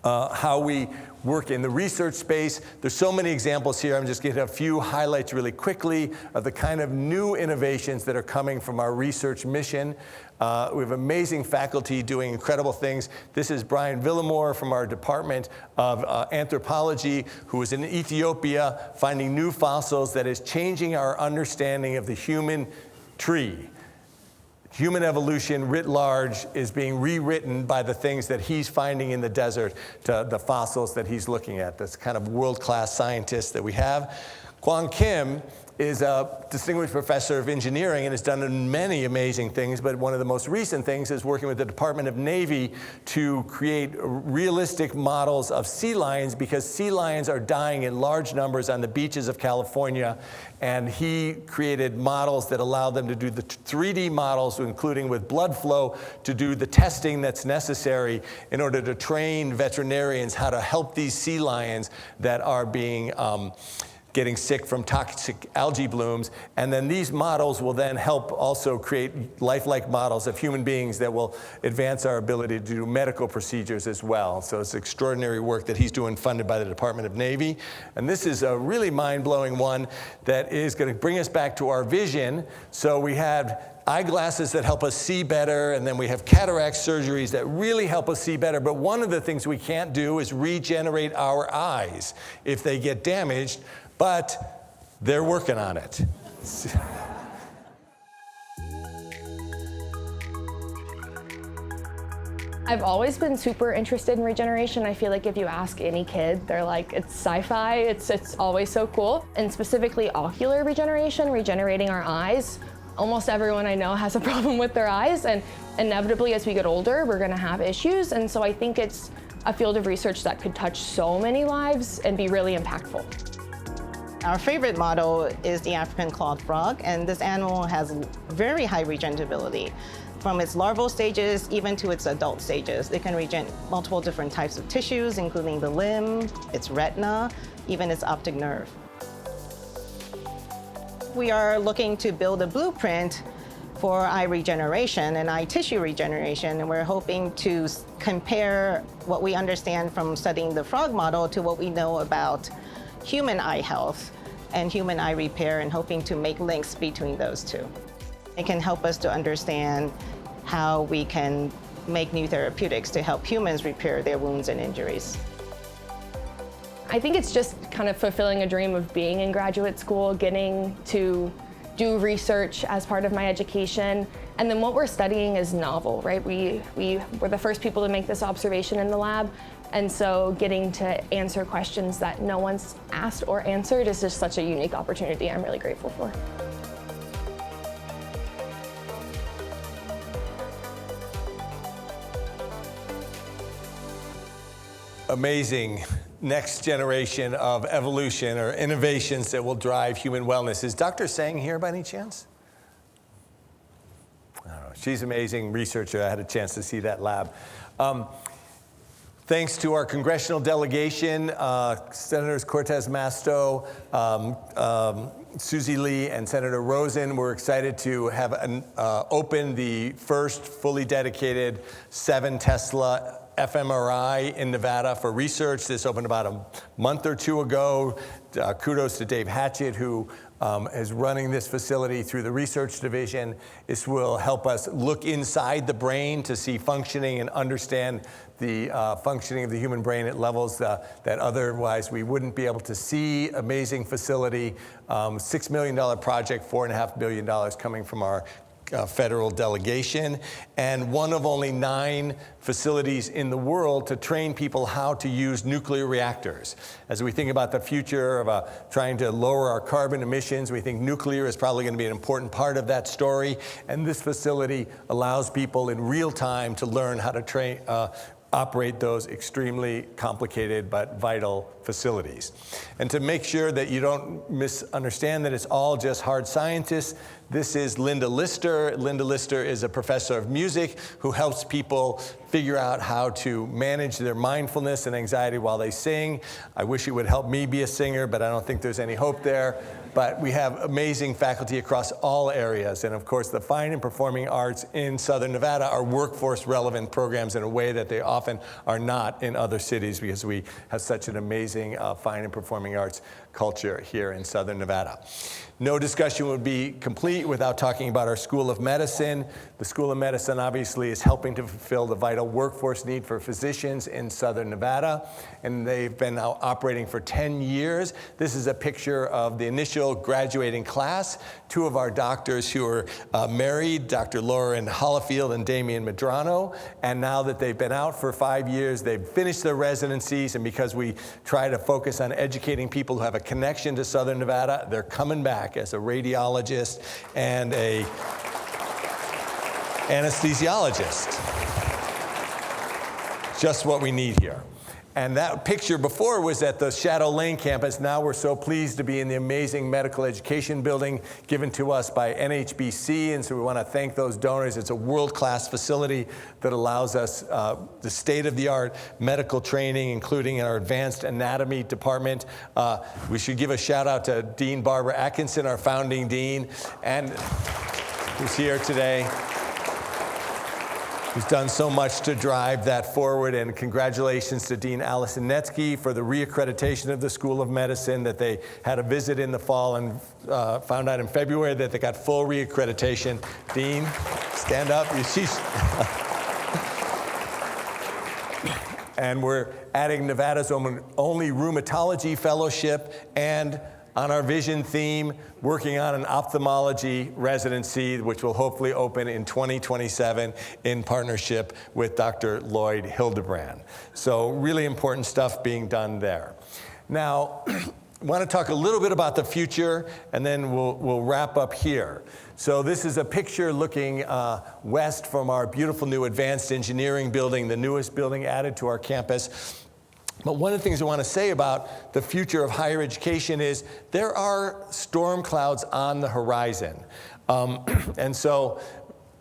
how we work in the research space. There's so many examples here. I'm just going to hit a few highlights really quickly of the kind of new innovations that are coming from our research mission. We have amazing faculty doing incredible things. This is Brian Villamore from our Department of Anthropology, who is in Ethiopia finding new fossils that is changing our understanding of the human tree. Human evolution writ large is being rewritten by the things that he's finding in the desert, to the fossils that he's looking at. That's kind of world-class scientists that we have. Kwong Kim is a distinguished professor of engineering and has done many amazing things, but one of the most recent things is working with the Department of Navy to create realistic models of sea lions, because sea lions are dying in large numbers on the beaches of California, and he created models that allow them to do the 3D models, including with blood flow, to do the testing that's necessary in order to train veterinarians how to help these sea lions that are getting sick from toxic algae blooms. And then these models will then help also create lifelike models of human beings that will advance our ability to do medical procedures as well. So it's extraordinary work that he's doing, funded by the Department of Navy. And this is a really mind-blowing one that is going to bring us back to our vision. So we have eyeglasses that help us see better, and then we have cataract surgeries that really help us see better. But one of the things we can't do is regenerate our eyes if they get damaged, but they're working on it. I've always been super interested in regeneration. I feel like if you ask any kid, they're like, it's sci-fi, it's always so cool. And specifically ocular regeneration, regenerating our eyes. Almost everyone I know has a problem with their eyes, and inevitably as we get older, we're gonna have issues. And so I think it's a field of research that could touch so many lives and be really impactful. Our favorite model is the African clawed frog, and this animal has very high regenerability. From its larval stages even to its adult stages, it can regenerate multiple different types of tissues, including the limb, its retina, even its optic nerve. We are looking to build a blueprint for eye regeneration and eye tissue regeneration, and we're hoping to compare what we understand from studying the frog model to what we know about human eye health and human eye repair, and hoping to make links between those two. It can help us to understand how we can make new therapeutics to help humans repair their wounds and injuries. I think it's just kind of fulfilling a dream of being in graduate school, getting to do research as part of my education. And then what we're studying is novel, right? We were the first people to make this observation in the lab. And so getting to answer questions that no one's asked or answered is just such a unique opportunity I'm really grateful for. Amazing next generation of evolution or innovations that will drive human wellness. Is Dr. Tseng here by any chance? I don't know. She's an amazing researcher. I had a chance to see that lab. Thanks to our congressional delegation, Senators Cortez Masto, Susie Lee, and Senator Rosen. We're excited to have open the first fully dedicated 7 Tesla fMRI in Nevada for research. This opened about a month or two ago. Kudos to Dave Hatchett, who is running this facility through the research division. This will help us look inside the brain to see functioning and understand the functioning of the human brain at levels that otherwise we wouldn't be able to see. Amazing facility, $6 million project, $4.5 million coming from our federal delegation, and one of only 9 facilities in the world to train people how to use nuclear reactors. As we think about the future of trying to lower our carbon emissions, we think nuclear is probably going to be an important part of that story, and this facility allows people in real time to learn how to operate those extremely complicated but vital facilities. And to make sure that you don't misunderstand that it's all just hard scientists, this is Linda Lister. Linda Lister is a professor of music who helps people figure out how to manage their mindfulness and anxiety while they sing. I wish it would help me be a singer, but I don't think there's any hope there. But we have amazing faculty across all areas. And of course, the fine and performing arts in Southern Nevada are workforce relevant programs in a way that they often are not in other cities, because we have such an amazing fine and performing arts culture here in Southern Nevada. No discussion would be complete without talking about our School of Medicine. The School of Medicine obviously is helping to fulfill the vital workforce need for physicians in Southern Nevada, and they've been now operating for 10 years. This is a picture of the initial graduating class. 2 of our doctors who are married, Dr. Lauren Hollifield and Damian Medrano, and now that they've been out for 5 years, they've finished their residencies, and because we try to focus on educating people who have a connection to Southern Nevada, they're coming back as a radiologist and a anesthesiologist. Just what we need here. And that picture before was at the Shadow Lane campus. Now we're so pleased to be in the amazing medical education building given to us by NHBC, and so we want to thank those donors. It's a world-class facility that allows us the state-of-the-art medical training, including in our advanced anatomy department. We should give a shout out to Dean Barbara Atkinson, our founding dean, and who's here today, who's done so much to drive that forward. And congratulations to Dean Allison Netsky for the reaccreditation of the School of Medicine, that they had a visit in the fall and found out in February that they got full reaccreditation. Dean, stand up. And we're adding Nevada's only rheumatology fellowship, and on our vision theme, working on an ophthalmology residency, which will hopefully open in 2027 in partnership with Dr. Lloyd Hildebrand. So really important stuff being done there. Now, I want to talk a little bit about the future, and then we'll wrap up here. So this is a picture looking west from our beautiful new advanced engineering building, the newest building added to our campus. But one of the things I want to say about the future of higher education is there are storm clouds on the horizon. And so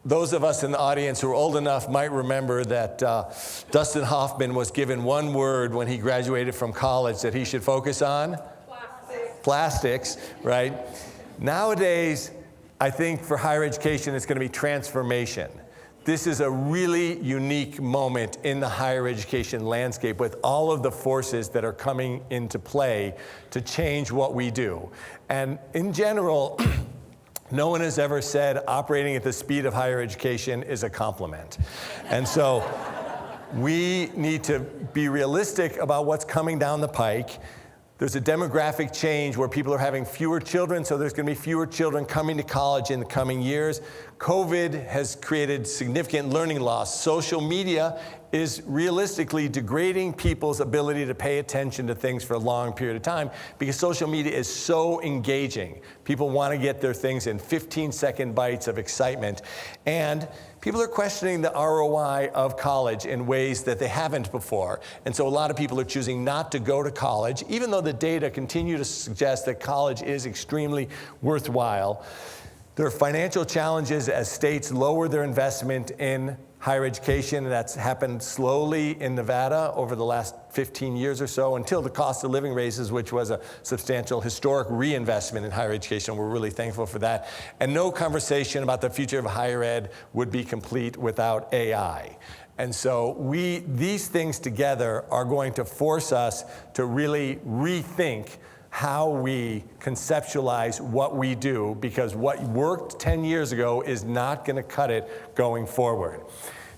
those of us in the audience who are old enough might remember that Dustin Hoffman was given one word when he graduated from college that he should focus on. Plastics, right? Nowadays, I think for higher education, it's going to be transformation. This is a really unique moment in the higher education landscape with all of the forces that are coming into play to change what we do. And in general, no one has ever said operating at the speed of higher education is a compliment. And so we need to be realistic about what's coming down the pike. There's a demographic change where people are having fewer children, so there's going to be fewer children coming to college in the coming years. COVID has created significant learning loss. Social media is realistically degrading people's ability to pay attention to things for a long period of time because social media is so engaging. People want to get their things in 15-second bites of excitement. And people are questioning the ROI of college in ways that they haven't before. And so a lot of people are choosing not to go to college, even though the data continue to suggest that college is extremely worthwhile. There are financial challenges as states lower their investment in higher education. That's happened slowly in Nevada over the last 15 years or so until the cost of living raises, which was a substantial historic reinvestment in higher education. We're really thankful for that. And no conversation about the future of higher ed would be complete without AI. And so these things together are going to force us to really rethink how we conceptualize what we do, because what worked 10 years ago is not going to cut it going forward.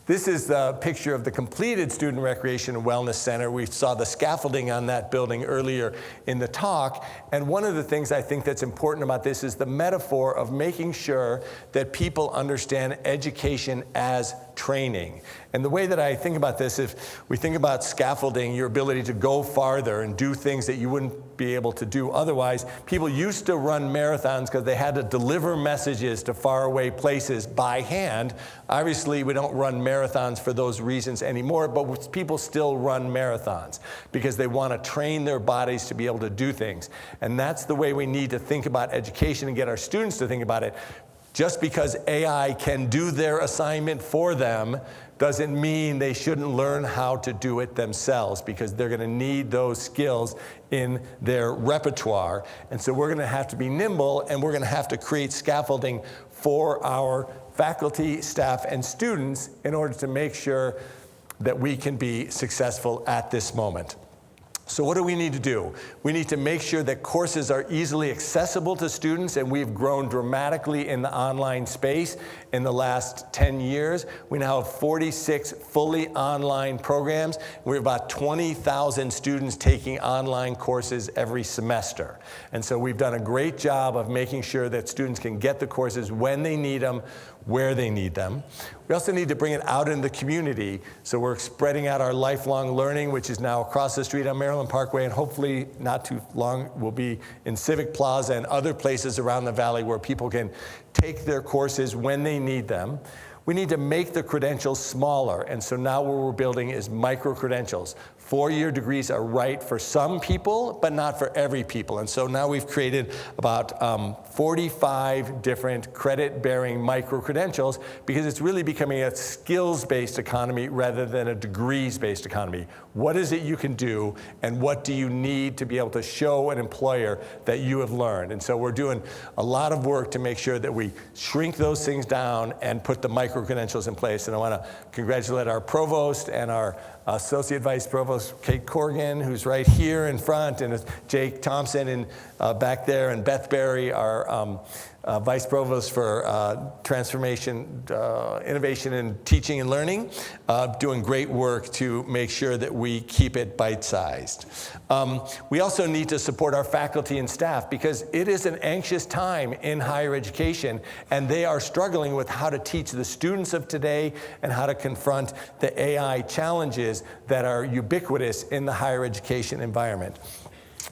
This is the picture of the completed Student Recreation and Wellness Center. We saw the scaffolding on that building earlier in the talk. And one of the things I think that's important about this is the metaphor of making sure that people understand education as training. And the way that I think about this, if we think about scaffolding, your ability to go farther and do things that you wouldn't be able to do otherwise, people used to run marathons because they had to deliver messages to faraway places by hand. Obviously, we don't run marathons for those reasons anymore, but people still run marathons because they want to train their bodies to be able to do things. And that's the way we need to think about education and get our students to think about it. Just because AI can do their assignment for them doesn't mean they shouldn't learn how to do it themselves, because they're going to need those skills in their repertoire. And so we're going to have to be nimble, and we're going to have to create scaffolding for our faculty, staff, and students in order to make sure that we can be successful at this moment. So what do we need to do? We need to make sure that courses are easily accessible to students, and we've grown dramatically in the online space in the last 10 years. We now have 46 fully online programs. We have about 20,000 students taking online courses every semester. And so we've done a great job of making sure that students can get the courses when they need them, where they need them. We also need to bring it out in the community. So we're spreading out our lifelong learning, which is now across the street on Maryland Parkway, and hopefully not too long will be in Civic Plaza and other places around the valley where people can take their courses when they need them. We need to make the credentials smaller, and so now what we're building is micro-credentials. 4-year degrees are right for some people, but not for every people. And so now we've created about 45 different credit-bearing micro-credentials, because it's really becoming a skills-based economy rather than a degrees-based economy. What is it you can do, and what do you need to be able to show an employer that you have learned? And so we're doing a lot of work to make sure that we shrink those things down and put the micro-credentials in place. And I want to congratulate our provost and our Associate Vice Provost Kate Corrigan, who's right here in front, and Jake Thompson back there, and Beth Berry, our Vice Provost for Transformation, Innovation, and Teaching and Learning, doing great work to make sure that we keep it bite-sized. We also need to support our faculty and staff, because it is an anxious time in higher education, and they are struggling with how to teach the students of today and how to confront the AI challenges that are ubiquitous in the higher education environment.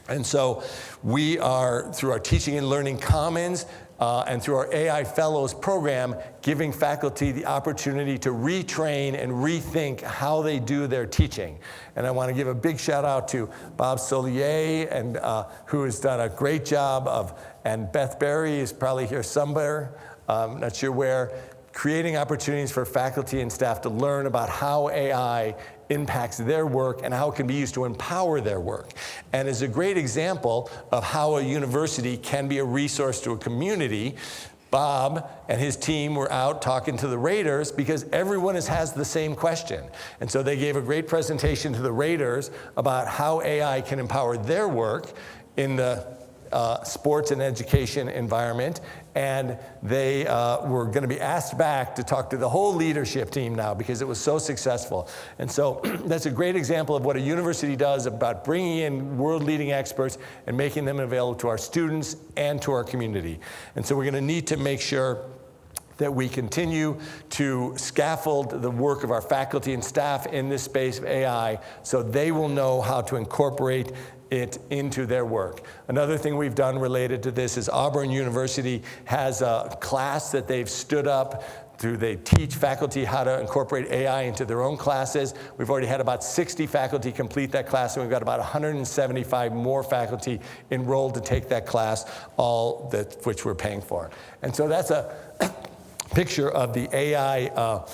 And so we are, through our Teaching and Learning Commons, and through our AI Fellows program, giving faculty the opportunity to retrain and rethink how they do their teaching. And I want to give a big shout out to Bob Solier, and who has done a great job and Beth Berry is probably here somewhere, not sure where, creating opportunities for faculty and staff to learn about how AI impacts their work and how it can be used to empower their work. And is a great example of how a university can be a resource to a community. Bob and his team were out talking to the Raiders because everyone has the same question. And so they gave a great presentation to the Raiders about how AI can empower their work in the sports and education environment, and they were going to be asked back to talk to the whole leadership team now because it was so successful. And so that's a great example of what a university does about bringing in world-leading experts and making them available to our students and to our community. And so we're going to need to make sure that we continue to scaffold the work of our faculty and staff in this space of AI so they will know how to incorporate it into their work. Another thing we've done related to this is Auburn University has a class that they've stood up. They teach faculty how to incorporate AI into their own classes. We've already had about 60 faculty complete that class, and we've got about 175 more faculty enrolled to take that class, all that which we're paying for. And so that's a picture of the AI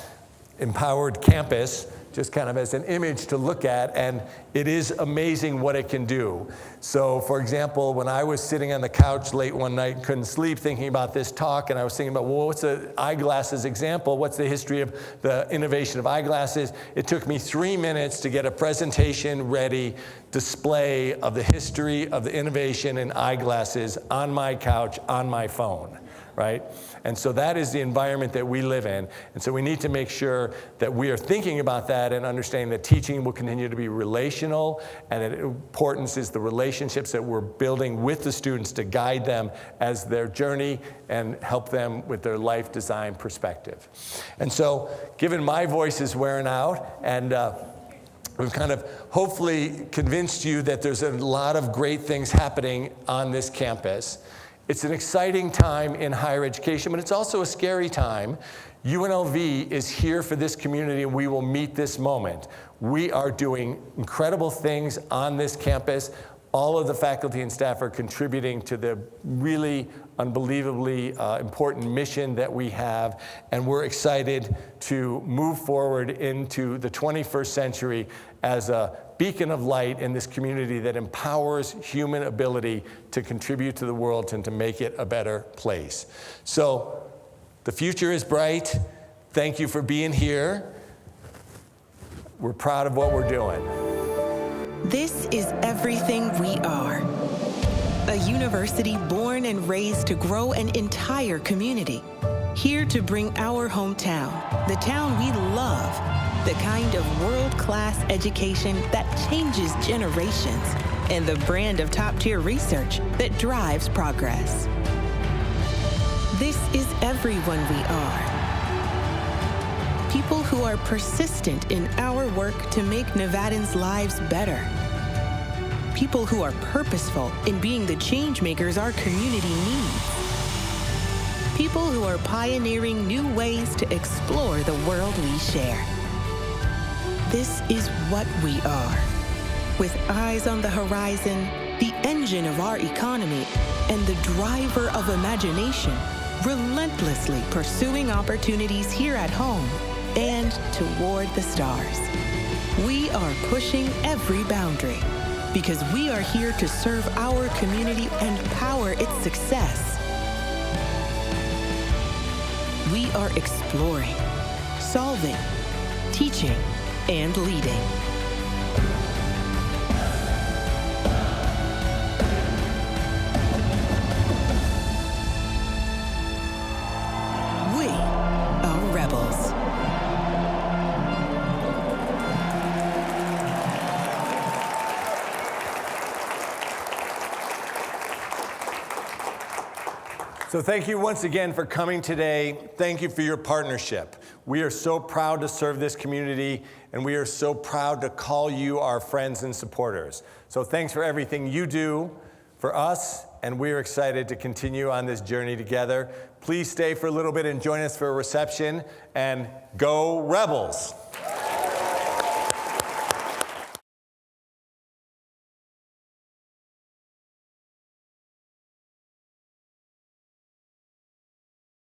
empowered campus, just kind of as an image to look at, and it is amazing what it can do. So, for example, when I was sitting on the couch late one night, couldn't sleep, thinking about this talk, and I was thinking about, well, what's the eyeglasses example? What's the history of the innovation of eyeglasses? It took me 3 minutes to get a presentation-ready display of the history of the innovation in eyeglasses on my couch, on my phone, right? And so that is the environment that we live in. And so we need to make sure that we are thinking about that and understanding that teaching will continue to be relational, and the importance is the relationships that we're building with the students to guide them as their journey and help them with their life design perspective. And so, given my voice is wearing out, and we've kind of hopefully convinced you that there's a lot of great things happening on this campus. It's an exciting time in higher education, but it's also a scary time. UNLV is here for this community, and we will meet this moment. We are doing incredible things on this campus. All of the faculty and staff are contributing to the really unbelievably important mission that we have, and we're excited to move forward into the 21st century as a beacon of light in this community that empowers human ability to contribute to the world and to make it a better place. So the future is bright. Thank you for being here. We're proud of what we're doing. This is everything we are. A university born and raised to grow an entire community. Here to bring our hometown, the town we love, the kind of world-class education that changes generations, and the brand of top-tier research that drives progress. This is everyone we are. People who are persistent in our work to make Nevadans' lives better. People who are purposeful in being the change makers our community needs. People who are pioneering new ways to explore the world we share. This is what we are. With eyes on the horizon, the engine of our economy, and the driver of imagination, relentlessly pursuing opportunities here at home and toward the stars. We are pushing every boundary because we are here to serve our community and power its success. We are exploring, solving, teaching, and leading. We are rebels. So thank you once again for coming today. Thank you for your partnership. We are so proud to serve this community, and we are so proud to call you our friends and supporters. So thanks for everything you do for us, and we are excited to continue on this journey together. Please stay for a little bit and join us for a reception, and go Rebels!